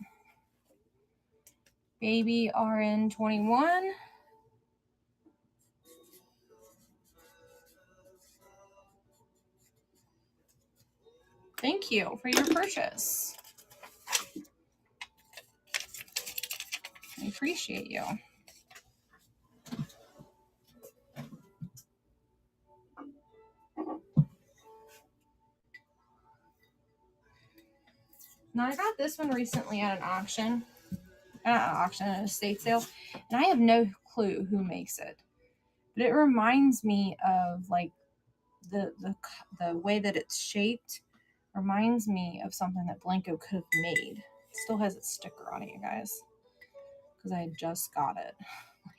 Baby RN21. Thank you for your purchase. I appreciate you. Now, I got this one recently at an auction. Not an auction, at an estate sale. And I have no clue who makes it. But it reminds me of, like, the way that it's shaped reminds me of something that Blanco could have made. It still has its sticker on it, you guys. Because I just got it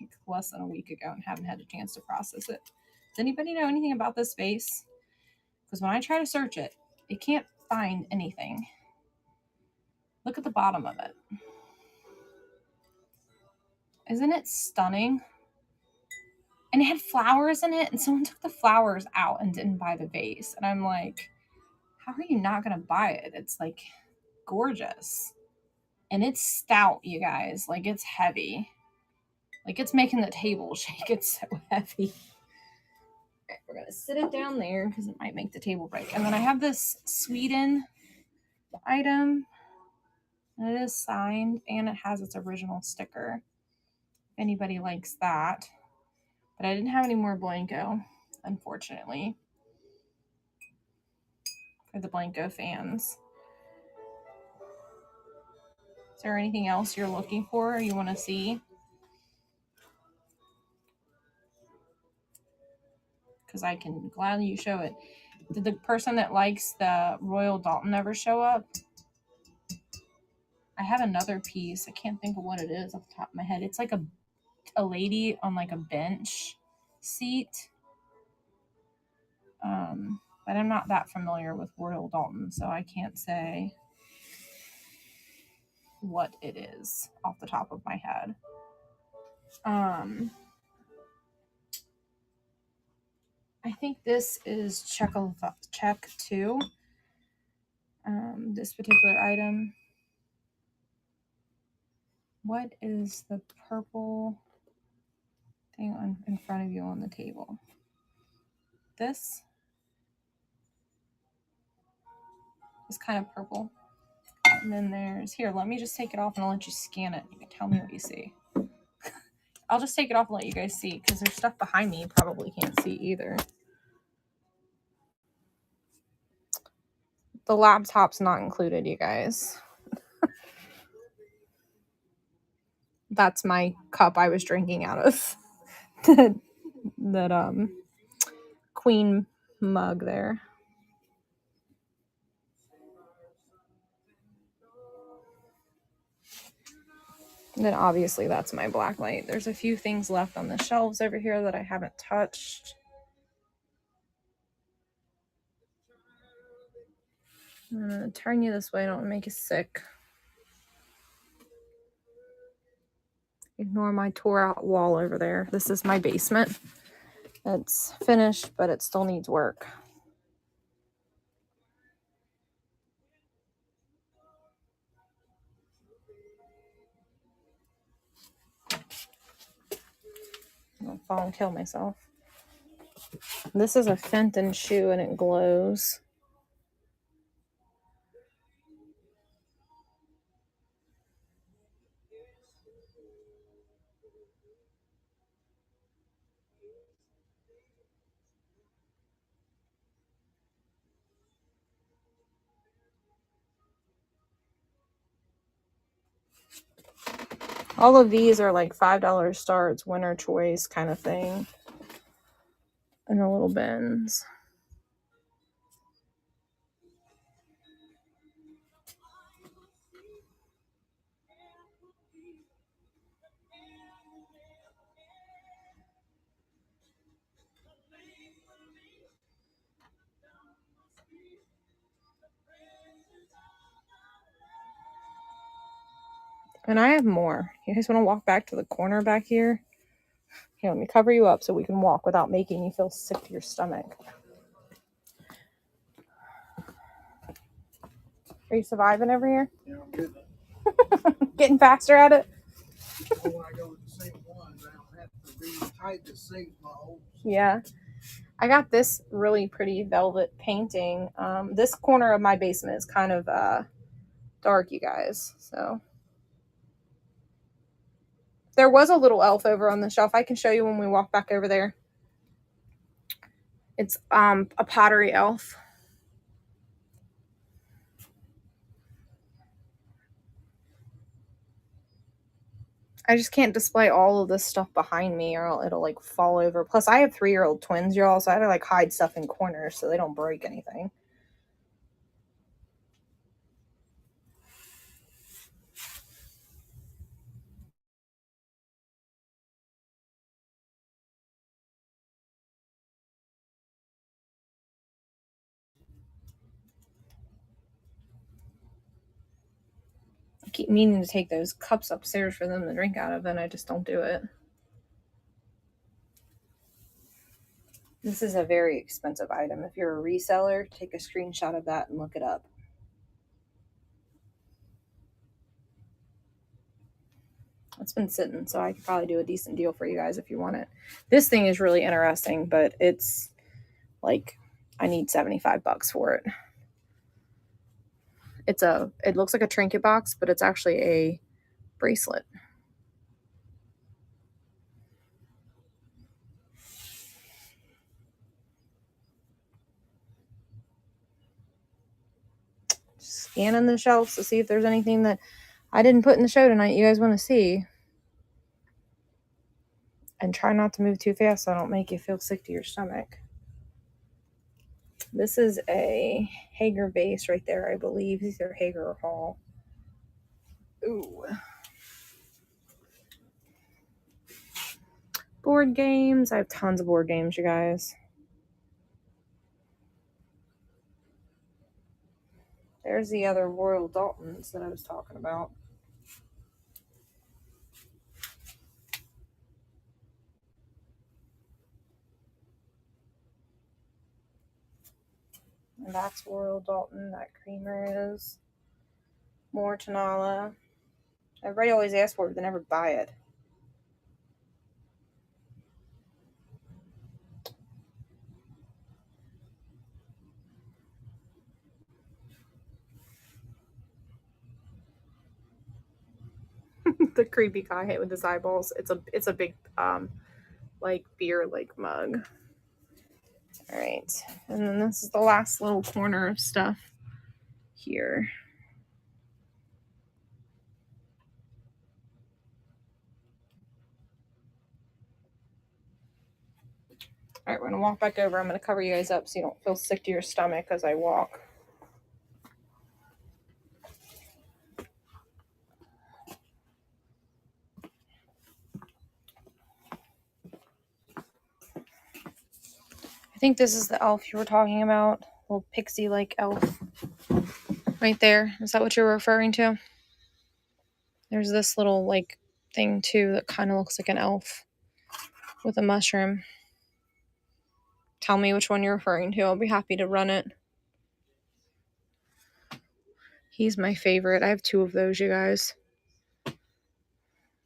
like less than a week ago and haven't had a chance to process it. Does anybody know anything about this vase? Because when I try to search it, it can't find anything. Look at the bottom of it. Isn't it stunning? And it had flowers in it, and someone took the flowers out and didn't buy the vase. And I'm like, how are you not going to buy it? It's like gorgeous. And it's stout, you guys. Like, it's heavy. Like, it's making the table shake. It's so heavy. Okay, we're going to sit it down there because it might make the table break. And then I have this Sweden item. And it is signed, and it has its original sticker. If anybody likes that. But I didn't have any more Blanco, unfortunately, for the Blanco fans. Is there anything else you're looking for or you want to see? Because I can gladly show it. Did the person that likes the Royal Dalton ever show up? I have another piece. I can't think of what it is off the top of my head. It's like a lady on like a bench seat. But I'm not that familiar with Royal Dalton, so I can't say what it is off the top of my head. I think this is Czech 2. This particular item. What is the purple thing in front of you on the table? This is kind of purple. And then there's, here, let me just take it off and I'll let you scan it. You can tell me what you see. I'll just take it off and let you guys see because there's stuff behind me you probably can't see either. The laptop's not included, you guys. That's my cup I was drinking out of. that queen mug there. And then obviously that's my black light. There's a few things left on the shelves over here that I haven't touched. I'm gonna turn you this way, I don't want to make you sick. Ignore my tore out wall over there. This is my basement. It's finished, but it still needs work. I'm gonna fall and kill myself. This is a Fenton shoe and it glows. All of these are like $5 starts, winner choice kind of thing. In the little bins. And I have more. You guys want to walk back to the corner back here? Here, let me cover you up so we can walk without making you feel sick to your stomach. Are you surviving over here? Yeah, I'm good. Getting faster at it? When I go with the same ones, I don't have to be tight to save my holes. Yeah. I got this really pretty velvet painting. This corner of my basement is kind of dark, you guys. So there was a little elf over on the shelf. I can show you when we walk back over there. It's a pottery elf. I just can't display all of this stuff behind me or it'll like fall over. Plus I have 3-year-old twins, y'all, so I have to like hide stuff in corners so they don't break anything. I keep meaning to take those cups upstairs for them to drink out of, and I just don't do it. This is a very expensive item. If you're a reseller, take a screenshot of that and look it up. It's been sitting, so I could probably do a decent deal for you guys if you want it. This thing is really interesting, but it's like I need $75 for it. It looks like a trinket box, but it's actually a bracelet. Scanning the shelves to see if there's anything that I didn't put in the show tonight you guys want to see. And try not to move too fast so I don't make you feel sick to your stomach. This is a Hager vase right there, I believe. Either Hager or Hall. Ooh. Board games. I have tons of board games, you guys. There's the other Royal Daltons that I was talking about. And that's Royal Dalton. That creamer is. More Tanala. Everybody always asks for it, but they never buy it. The creepy guy hit with his eyeballs. It's a big like beer like mug. All right, and then this is the last little corner of stuff here. All right, we're gonna walk back over. I'm gonna cover you guys up so you don't feel sick to your stomach as I walk. I think this is the elf you were talking about. Little pixie-like elf. Right there. Is that what you're referring to? There's this little like thing too that kind of looks like an elf with a mushroom. Tell me which one you're referring to. I'll be happy to run it. He's my favorite. I have 2 of those, you guys.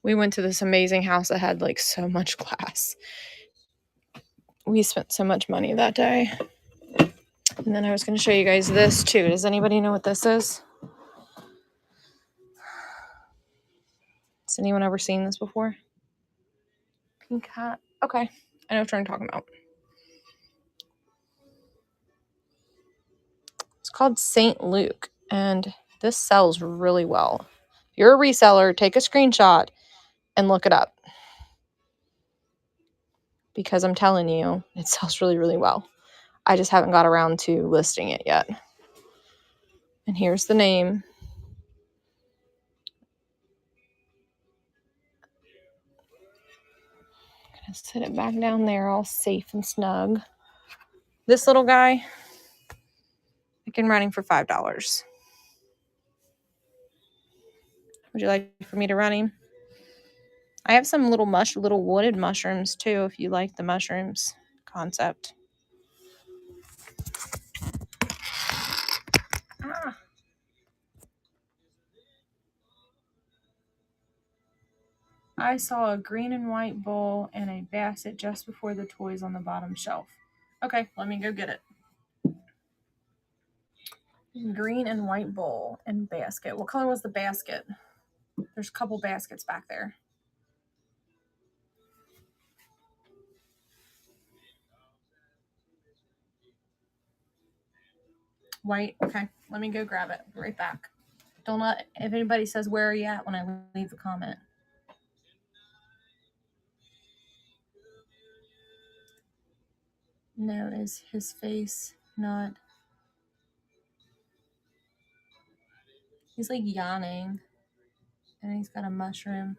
We went to this amazing house that had like so much glass. We spent so much money that day. And then I was going to show you guys this too. Does anybody know what this is? Has anyone ever seen this before? Pink hat. Okay. I know what I'm talking about. It's called St. Luke, and this sells really well. If you're a reseller, take a screenshot and look it up. Because I'm telling you, it sells really, really well. I just haven't got around to listing it yet. And here's the name. I'm going to set it back down there all safe and snug. This little guy, I can run him for $5. Would you like for me to run him? I have some little wooded mushrooms too, if you like the mushrooms concept. Ah. I saw a green and white bowl and a basket just before the toys on the bottom shelf. Okay, let me go get it. Green and white bowl and basket. What color was the basket? There's a couple baskets back there. White. Okay, let me go grab it. Be right back. Don't let, if anybody says, where are you at, when I leave a comment. No, is his face not? He's like yawning. And he's got a mushroom.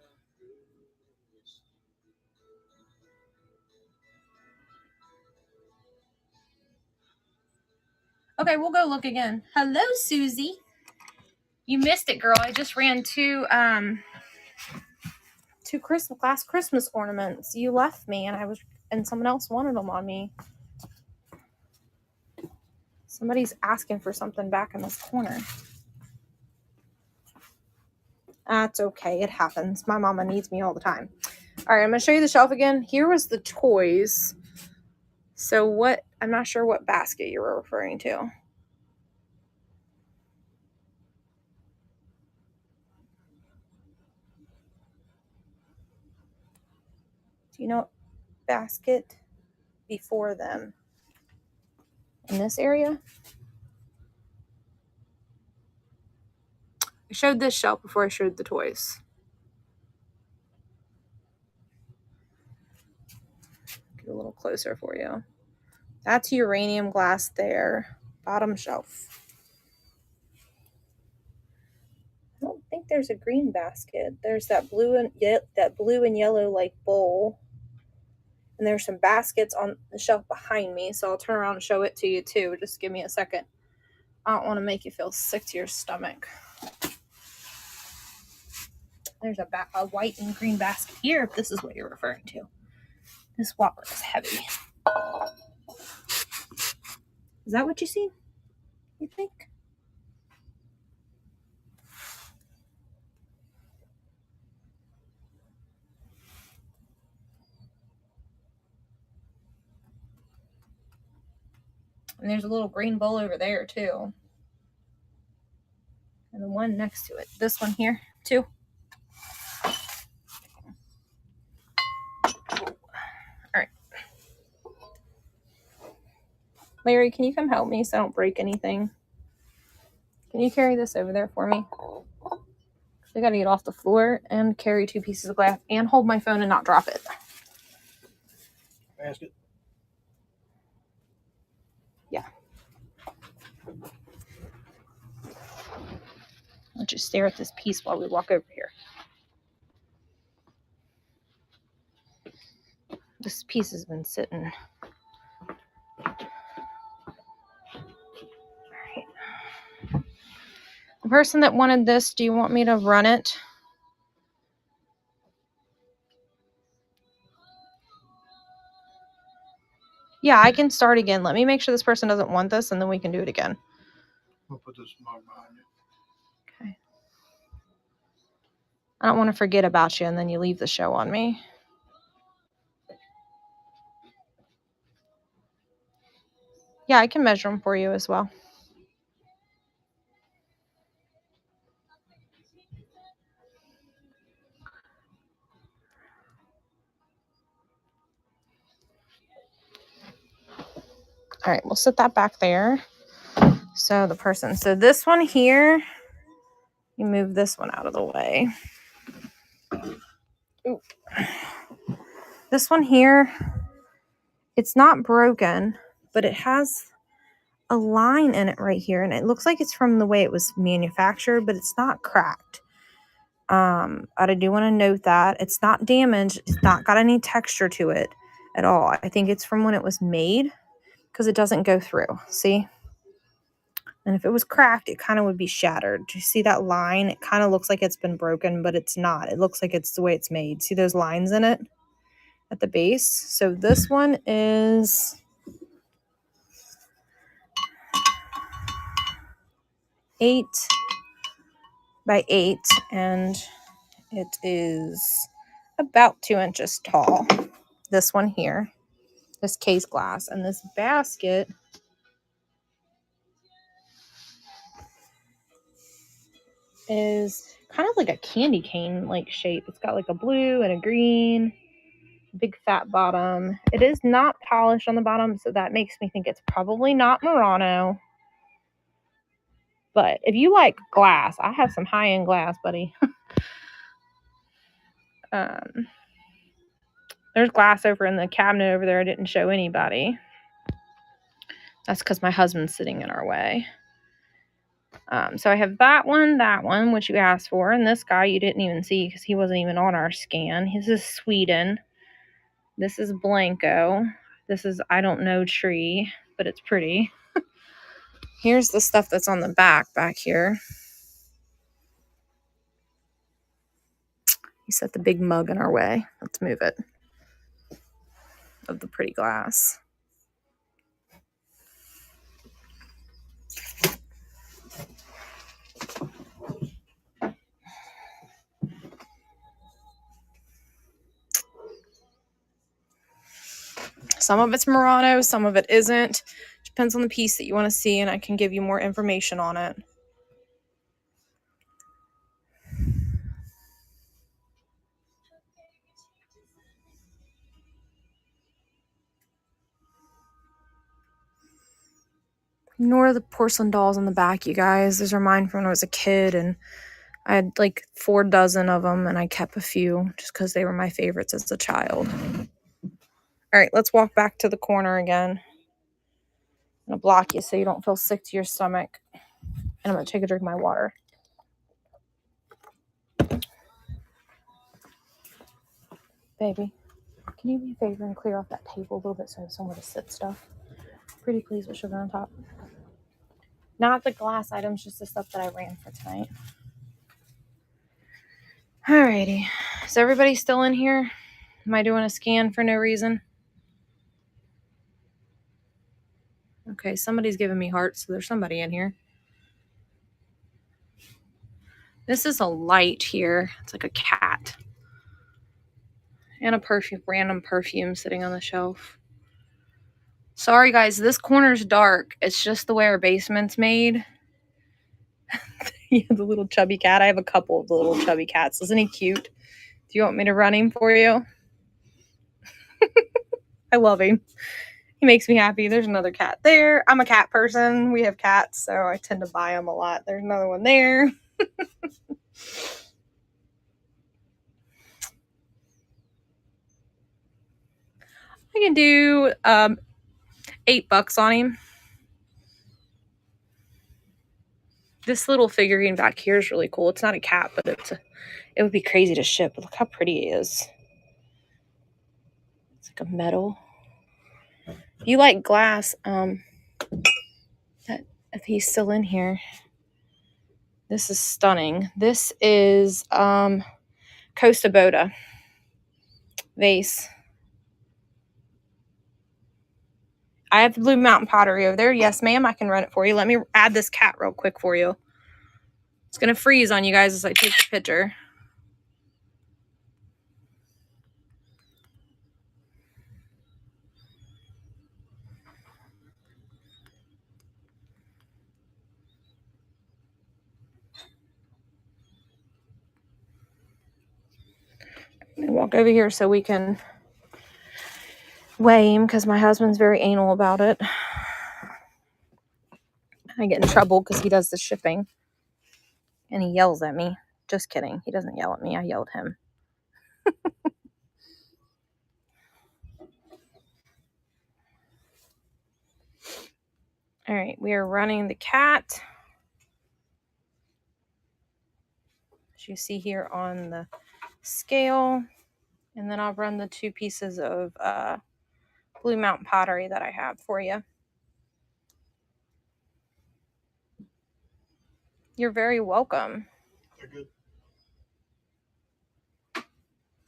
Okay, we'll go look again. Hello, Susie. You missed it, girl. I just ran two glass Christmas ornaments. You left me, and someone else wanted them on me. Somebody's asking for something back in this corner. That's okay. It happens. My mama needs me all the time. All right, I'm going to show you the shelf again. Here was the toys. So I'm not sure what basket you were referring to. Do you know what basket before them? In this area? I showed this shelf before I showed the toys. Get a little closer for you. That's uranium glass there. Bottom shelf. I don't think there's a green basket. There's that blue and yellow like bowl. And there's some baskets on the shelf behind me, so I'll turn around and show it to you too. Just give me a second. I don't want to make you feel sick to your stomach. There's a white and green basket here, if this is what you're referring to. This whopper is heavy. Is that what you see? You think? And there's a little green bowl over there too. And the one next to it. This one here too. Alright. Larry, can you come help me so I don't break anything? Can you carry this over there for me? I gotta get off the floor and carry 2 pieces of glass and hold my phone and not drop it. Basket. Yeah. Let's just stare at this piece while we walk over here. This piece has been sitting. Alright. The person that wanted this, do you want me to run it? Yeah, I can start again. Let me make sure this person doesn't want this, and then we can do it again. I'll put this mug behind you. Okay. I don't want to forget about you, and then you leave the show on me. Yeah, I can measure them for you as well. All right, we'll set that back there. So this one here, you move this one out of the way. Ooh. This one here, it's not broken, but it has a line in it right here, and it looks like it's from the way it was manufactured, but it's not cracked. I do want to note that it's not damaged. It's not got any texture to it at all. I think it's from when it was made because it doesn't go through. See? And if it was cracked, it kind of would be shattered. Do you see that line? It kind of looks like it's been broken, but it's not. It looks like it's the way it's made. See those lines in it at the base? So this one is 8 by 8, and it is about 2 inches tall. This one here, this case glass, and this basket is kind of like a candy cane like shape. It's got like a blue and a green, big fat bottom. It is not polished on the bottom, so that makes me think it's probably not Murano. But if you like glass, I have some high-end glass, buddy. There's glass over in the cabinet over there I didn't show anybody. That's because my husband's sitting in our way. So I have that one, which you asked for, and this guy you didn't even see because he wasn't even on our scan. This is Sweden. This is Blanco. This is I don't know tree, but it's pretty. Here's the stuff that's on the back here. He set the big mug in our way. Let's move it. Of the pretty glass. Some of it's Murano, some of it isn't. Depends on the piece that you want to see, and I can give you more information on it. Ignore the porcelain dolls on the back, you guys. Those are mine from when I was a kid, and I had like 4 dozen of them, and I kept a few just because they were my favorites as a child. All right, let's walk back to the corner again. I'm going to block you so you don't feel sick to your stomach. And I'm going to take a drink of my water. Baby, can you do me a favor and clear off that table a little bit so I have somewhere to sit stuff? Pretty please with sugar on top. Not the glass items, just the stuff that I ran for tonight. Alrighty. Is everybody still in here? Am I doing a scan for no reason? Okay, somebody's giving me hearts, so there's somebody in here. This is a light here. It's like a cat. And a perfume, random perfume sitting on the shelf. Sorry, guys, this corner's dark. It's just the way our basement's made. Yeah, the little chubby cat. I have a couple of the little chubby cats. Isn't he cute? Do you want me to run him for you? I love him. He makes me happy. There's another cat there. I'm a cat person. We have cats, so I tend to buy them a lot. There's another one there. I can do $8 on him. This little figurine back here is really cool. It's not a cat, but it would be crazy to ship. Look how pretty he is. It's like a metal. If you like glass, if he's still in here, this is stunning. This is Costa Boda vase. I have the Blue Mountain Pottery over there. Yes, ma'am, I can run it for you. Let me add this cat real quick for you. It's going to freeze on you guys as I take the picture. I'm walk over here so we can weigh him because my husband's very anal about it. I get in trouble because he does the shipping and he yells at me. Just kidding. He doesn't yell at me. I yell at him. All right, we are running the cat. As you see here on the scale. And then I'll run the 2 pieces of Blue Mountain Pottery that I have for you. You're very welcome. They're good.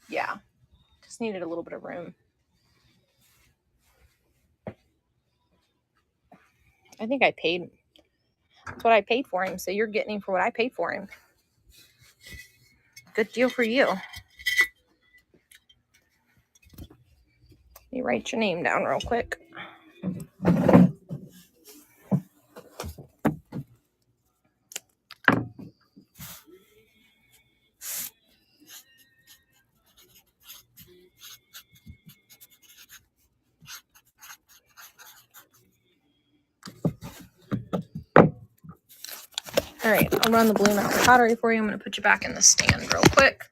Yeah. Just needed a little bit of room. I think I paid. That's what I paid for him. So you're getting him for what I paid for him. Good deal for you. Let me write your name down real quick. All right, I'll run the Blue Mountain Pottery for you. I'm going to put you back in the stand real quick.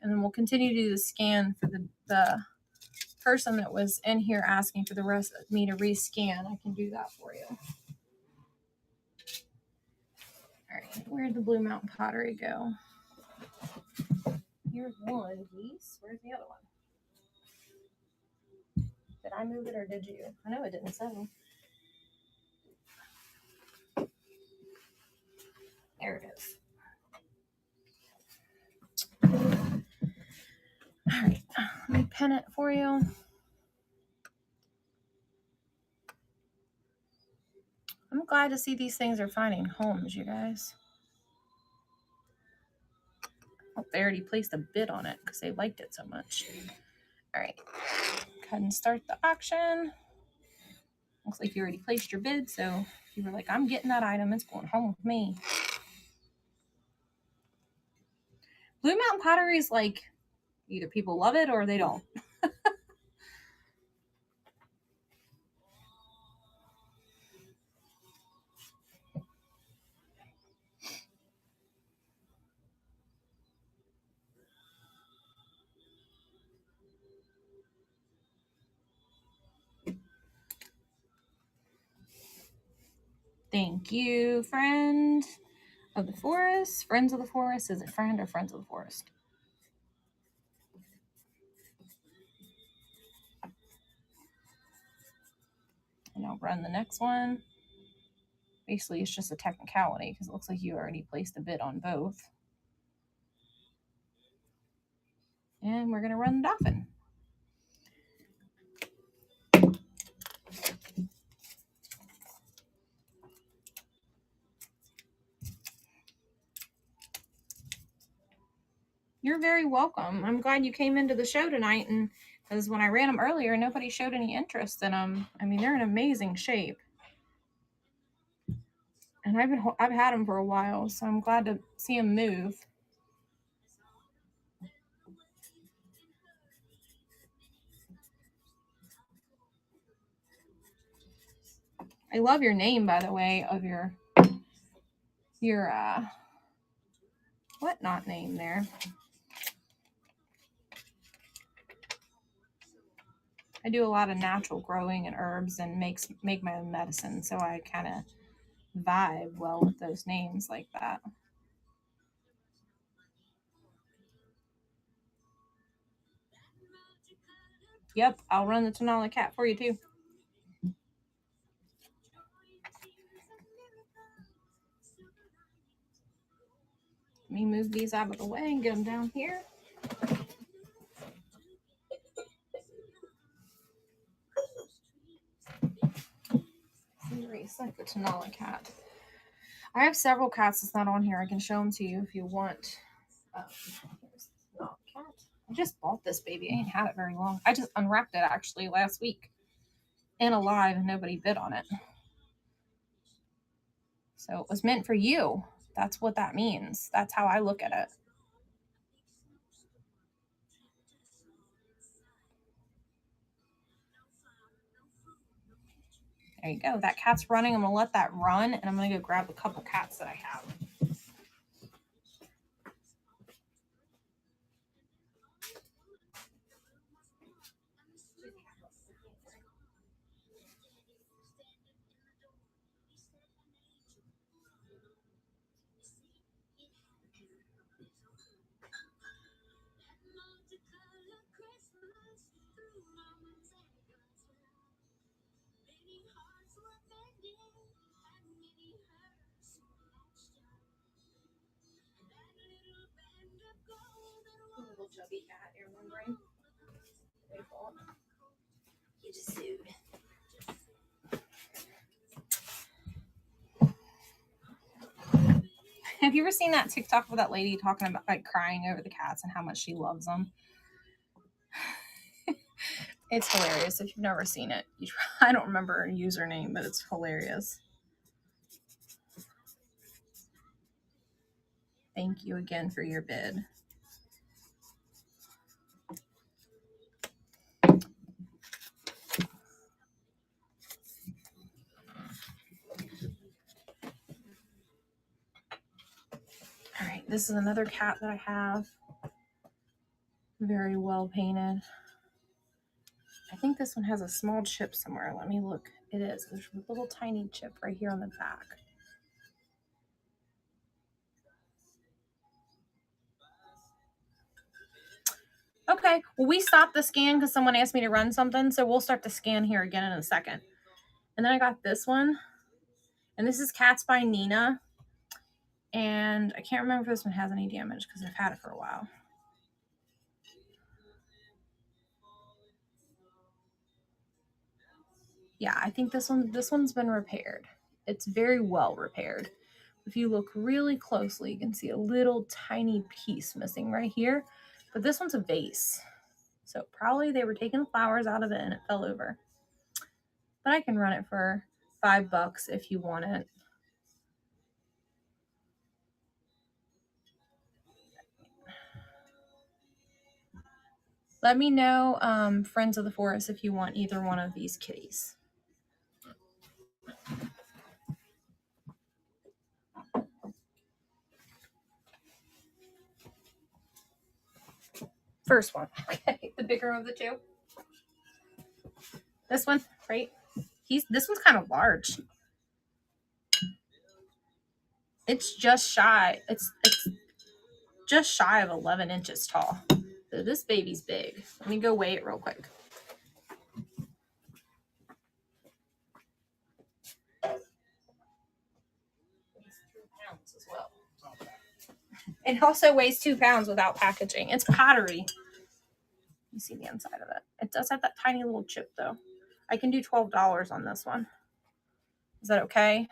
And then we'll continue to do the scan for the person that was in here asking for the rest of me to rescan. I can do that for you. All right, where'd the Blue Mountain Pottery go? Here's one piece. Where's the other one? Did I move it or did you? I know it didn't say. There it is. All right, let me pin it for you. I'm glad to see these things are finding homes, you guys. Oh, they already placed a bid on it because they liked it so much. All right, go ahead and start the auction. Looks like you already placed your bid, so you were like, I'm getting that item. It's going home with me. Blue Mountain Pottery is like, either people love it or they don't. Thank you, friend of the forest. Friends of the forest. Is it friend or friends of the forest? And I'll run the next one. Basically, it's just a technicality because it looks like you already placed a bid on both. And we're going to run the dolphin. You're very welcome. I'm glad you came into the show tonight, and because when I ran them earlier, nobody showed any interest in them. I mean, they're in amazing shape, and I've had them for a while, so I'm glad to see them move. I love your name, by the way, of your whatnot name there. I do a lot of natural growing and herbs and make my own medicine, so I kind of vibe well with those names like that. Yep, I'll run the Tenala cat for you too. Let me move these out of the way and get them down here. Reset the Tenala cat. I have several cats that's not on here. I can show them to you if you want. Here's the Tenala cat. I just bought this baby. I ain't had it very long. I just unwrapped it actually last week and alive, and nobody bid on it. So it was meant for you. That's what that means. That's how I look at it. There you go. That cat's running. I'm going to let that run, and I'm going to go grab a couple cats that I have. Little chubby cat, you're remembering? They fought. He just sued. Have you ever seen that TikTok with that lady talking about like crying over the cats and how much she loves them? It's hilarious. If you've never seen it, I don't remember her username, but it's hilarious. Thank you again for your bid. All right, this is another cat that I have. Very well painted. I think this one has a small chip somewhere. Let me look. It is. There's a little tiny chip right here on the back. Okay, well, we stopped the scan because someone asked me to run something, so we'll start the scan here again in a second. And then I got this one, and this is Cats by Nina. And I can't remember if this one has any damage because I've had it for a while. Yeah, I think this one's been repaired. It's very well repaired. If you look really closely, you can see a little tiny piece missing right here. But this one's a vase. So probably they were taking the flowers out of it and it fell over. But I can run it for $5 if you want it. Let me know, Friends of the Forest, if you want either one of these kitties. First one, okay, the bigger of the two. This one, right? This one's kind of large. It's just shy. It's just shy of 11 inches tall. So this baby's big. Let me go weigh it real quick. Weighs 2 pounds as well. It also weighs 2 pounds without packaging. It's pottery. You see the inside of it. It does have that tiny little chip though. I can do $12 on this one. Is that okay?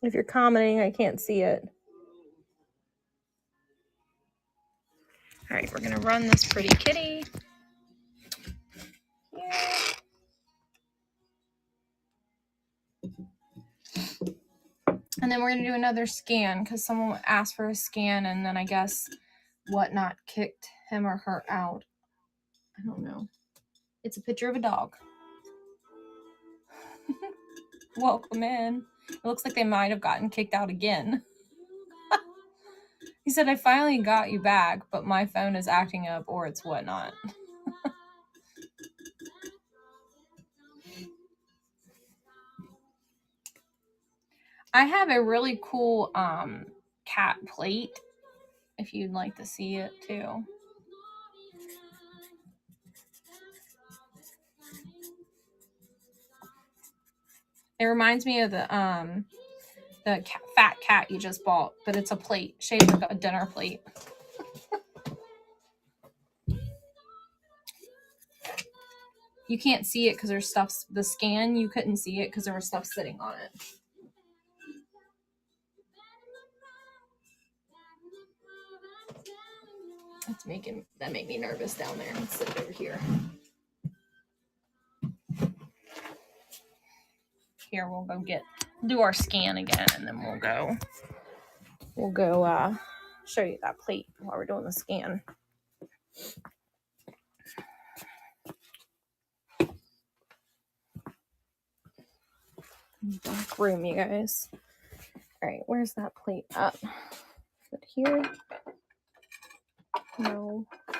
If you're commenting, I can't see it. All right, we're gonna run this pretty kitty here. And then we're gonna do another scan because someone asked for a scan, and then I guess Whatnot kicked him or her out. I don't know. It's a picture of a dog. Welcome in. It looks like they might have gotten kicked out again. He said, I finally got you back, but my phone is acting up or it's Whatnot. I have a really cool cat plate if you'd like to see it too. It reminds me of the fat cat you just bought, but it's a plate shaped like a dinner plate. You can't see it because there's stuff, the scan, you couldn't see it because there was stuff sitting on it. That made me nervous down there. Let's sit over here. Here, we'll go do our scan again, and then we'll go show you that plate while we're doing the scan. Back room, you guys. All right, where's that plate at? Is it here? No. I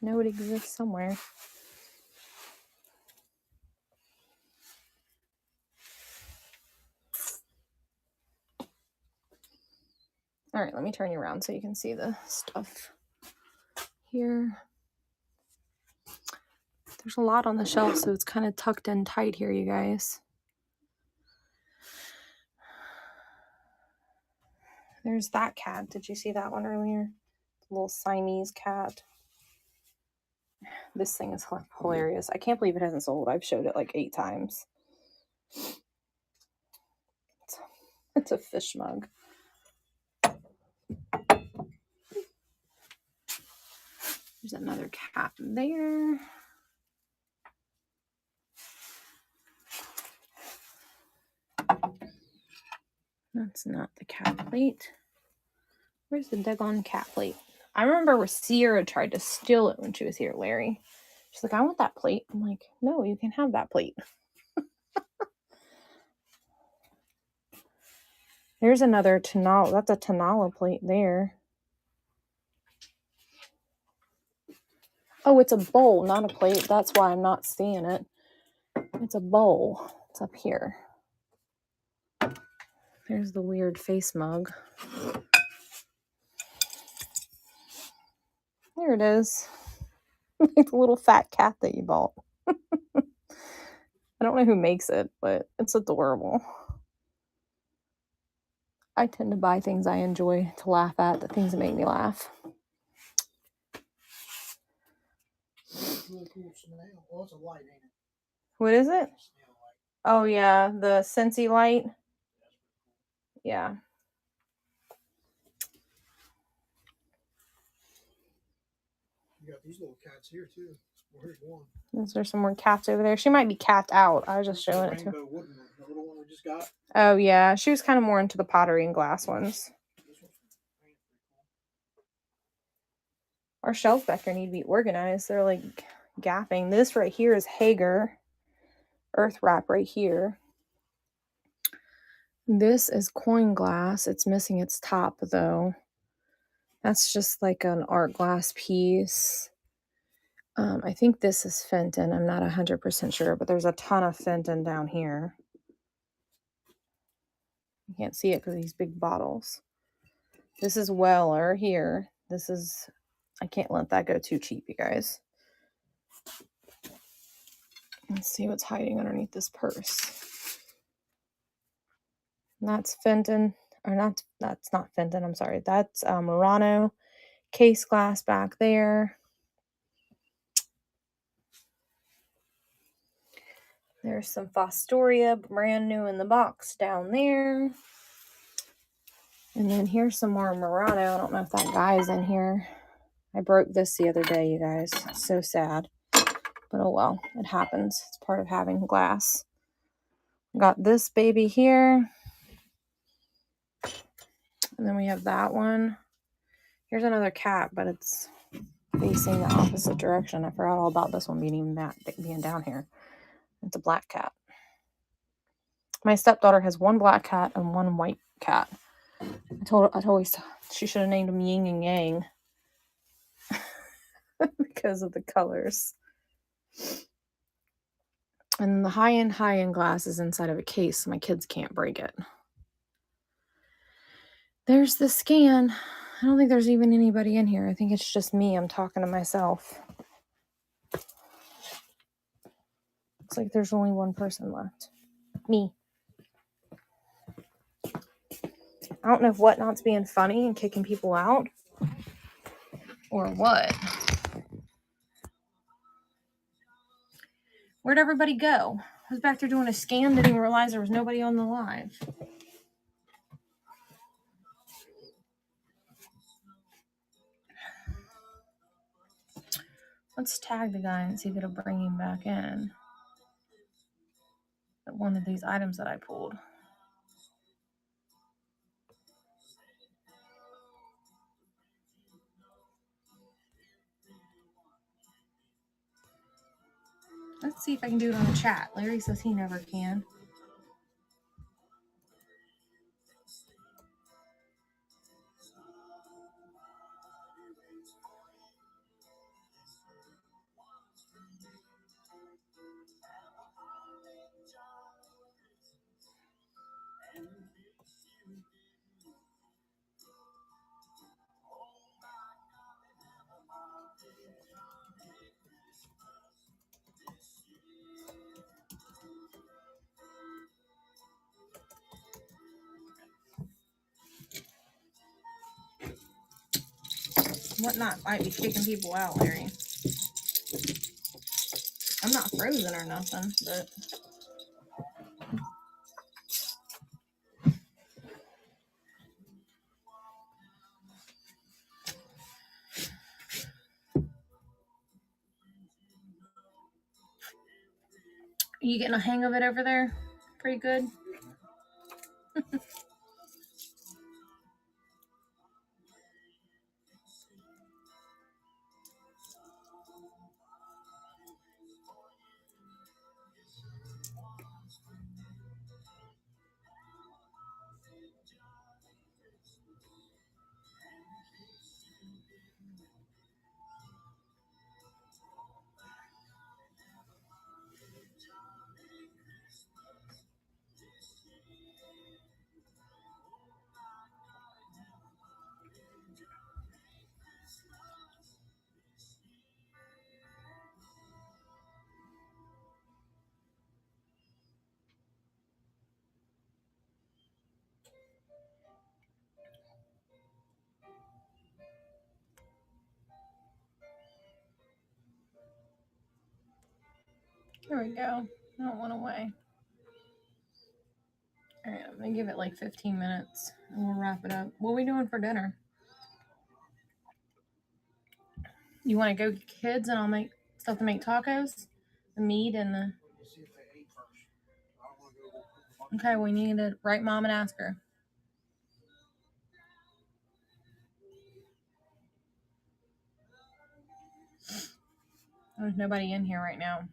know it exists somewhere. All right, let me turn you around so you can see the stuff here. There's a lot on the shelf, so it's kind of tucked in tight here, you guys. There's that cat. Did you see that one earlier? The little Siamese cat. This thing is hilarious. I can't believe it hasn't sold. I've showed it like 8 times. It's a fish mug. There's another cat there. That's not the cat plate. Where's the daggone cat plate? I remember where Sierra tried to steal it when she was here, Larry. She's like, I want that plate. I'm like, no, you can have that plate. There's another Tanala. That's a Tanala plate there. Oh, it's a bowl, not a plate. That's why I'm not seeing it. It's a bowl. It's up here. There's the weird face mug. There it is. Like the little fat cat that you bought. I don't know who makes it, but it's adorable. I tend to buy things I enjoy to laugh at, the things that make me laugh. Really cool snail. Well, it's a light, ain't it? What is it? Oh, yeah, the Scentsy light. Yeah. You got these little cats here, too. Well, here's one. Is there some more cats over there? She might be capped out. I was just showing it to her. The little one we just got. Oh, yeah. She was kind of more into the pottery and glass ones. Our shelves back here need to be organized. They're like gapping. This right here is Hager earth wrap right here. This is coin glass. It's missing its top though. That's just like an art glass piece. I think this is Fenton. I'm not 100% sure, but there's a ton of Fenton down here. You can't see it because of these big bottles. This is Weller here. This is, I can't let that go too cheap, you guys. Let's see what's hiding underneath this purse. And that's Fenton, or not, that's not Fenton, I'm sorry. That's Murano case glass back there. There's some Fostoria, brand new in the box down there. And then here's some more Murano. I don't know if that guy's in here. I broke this the other day, you guys. It's so sad. But oh well, it happens. It's part of having glass. Got this baby here. And then we have that one. Here's another cat, but it's facing the opposite direction. I forgot all about this one being down here. It's a black cat. My stepdaughter has one black cat and one white cat. I told her she should have named them Yin and Yang because of the colors. And the high-end glass is inside of a case, so my kids can't break it. There's the scan. I don't think there's even anybody in here. I think it's just me. I'm talking to myself. Looks like there's only one person left. Me. I don't know if Whatnot's being funny and kicking people out or what. Where'd everybody go? I was back there doing a scan, didn't even realize there was nobody on the live. Let's tag the guy and see if it'll bring him back in. At one of these items that I pulled. Let's see if I can do it on the chat. Larry says he never can. Whatnot might be kicking people out, Larry. I'm not frozen or nothing, but you getting a hang of it over there? Pretty good. There we go. I don't want to weigh. All right, I'm gonna give it like 15 minutes and we'll wrap it up. What are we doing for dinner? You want to go get kids and I'll make stuff to make tacos? The meat and the. Okay, we need to write mom and ask her. There's nobody in here right now.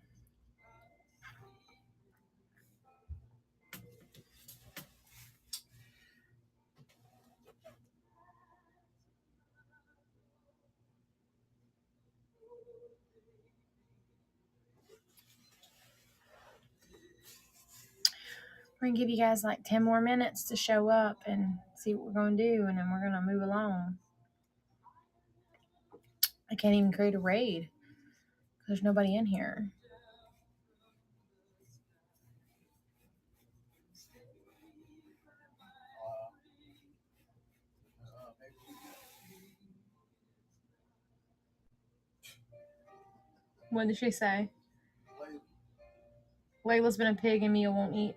We're going to give you guys like 10 more minutes to show up and see what we're going to do, and then we're going to move along. I can't even create a raid because there's nobody in here. What did she say? Layla's been a pig and Mia won't eat.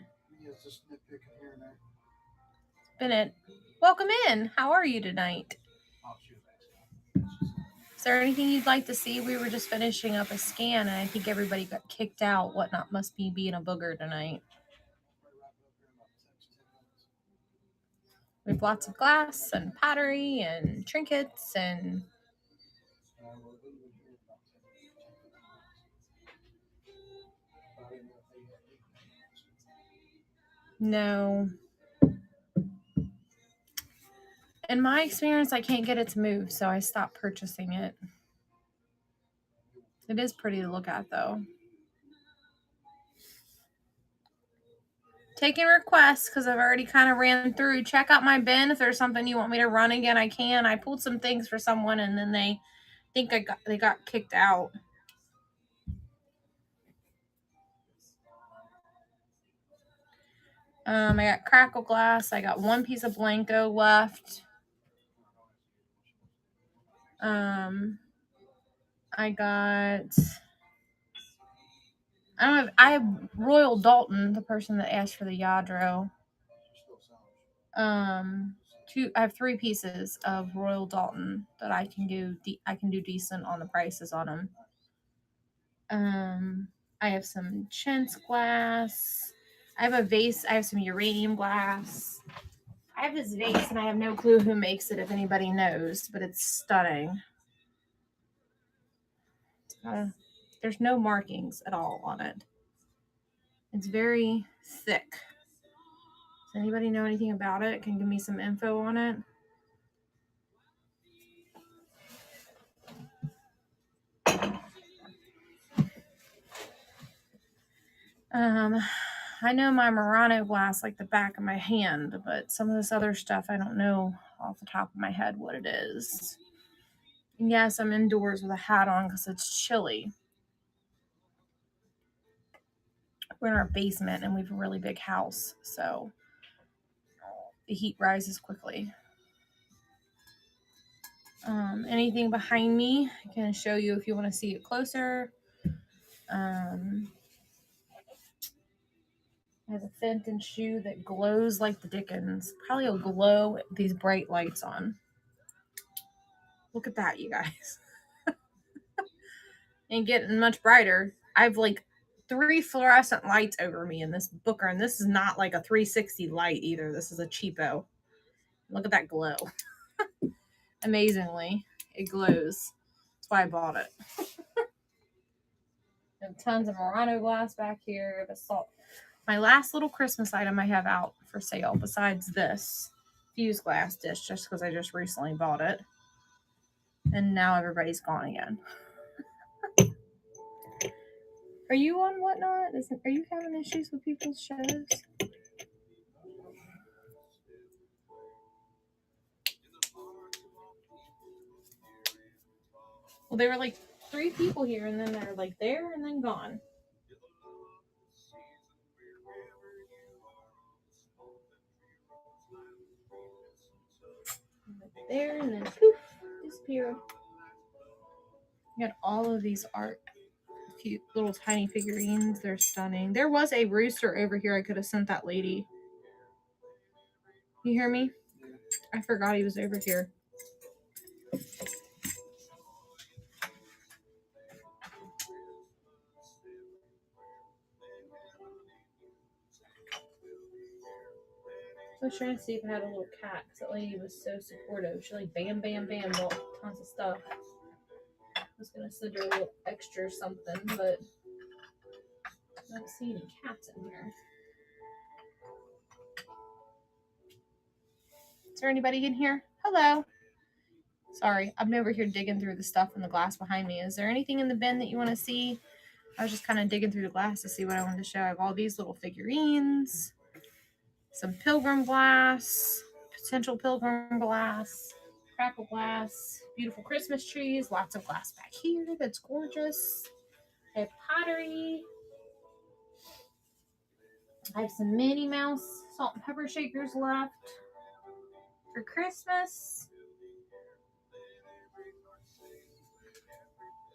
Bennett, welcome in. How are you tonight? Is there anything you'd like to see? We were just finishing up a scan and I think everybody got kicked out. Whatnot must be being a booger tonight. We have lots of glass and pottery and trinkets and... No. In my experience, I can't get it to move, so I stopped purchasing it. It is pretty to look at, though. Taking requests, because I've already kind of ran through. Check out my bin. If there's something you want me to run again, I can. I pulled some things for someone, and then they think they got kicked out. I got crackle glass. I got one piece of Blanco left. I have Royal Dalton, the person that asked for the Yadro. I have 3 pieces of Royal Dalton that I can do decent on the prices on them. I have some chintz glass. I have a vase. I have some uranium glass. I have this vase and I have no clue who makes it, if anybody knows, but it's stunning. there's no markings at all on it. It's very thick. Does anybody know anything about it? Can you give me some info on it? I know my Murano glass like the back of my hand, but some of this other stuff I don't know off the top of my head what it is. And yes, I'm indoors with a hat on because it's chilly. We're in our basement and we have a really big house, so the heat rises quickly. Anything behind me, I can show you if you want to see it closer. It has a Fenton shoe that glows like the dickens. Probably will glow these bright lights on. Look at that, you guys. Ain't getting much brighter. I've like 3 fluorescent lights over me in this booker, and this is not like a 360 light either. This is a cheapo. Look at that glow. Amazingly, it glows. That's why I bought it. And tons of Murano glass back here. The salt. My last little Christmas item I have out for sale, besides this fused glass dish, just because I just recently bought it. And now everybody's gone again. Are you on Whatnot? Are you having issues with people's shows? Well, there were like 3 people here, and then they're like there and then gone. There and then poof, disappeared. Got all of these art, cute little tiny figurines. They're stunning. There was a rooster over here. I could have sent that lady. You hear me? I forgot he was over here. I was trying to see if I had a little cat because that lady was so supportive. She like bam, bam, bam, bought tons of stuff. I was gonna send her a little extra or something, but I don't see any cats in here. Is there anybody in here? Hello. Sorry, I'm over here digging through the stuff in the glass behind me. Is there anything in the bin that you want to see? I was just kind of digging through the glass to see what I wanted to show. I have all these little figurines, some pilgrim glass, potential pilgrim glass, crackle glass, beautiful Christmas trees, lots of glass back here that's gorgeous. I have pottery. I have some Minnie Mouse salt and pepper shakers left for Christmas.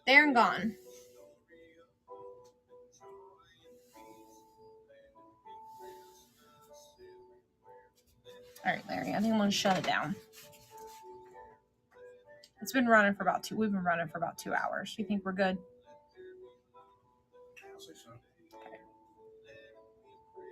There and gone. All right, Larry, I think I'm going to shut it down. It's been running for about 2 hours. You think we're good?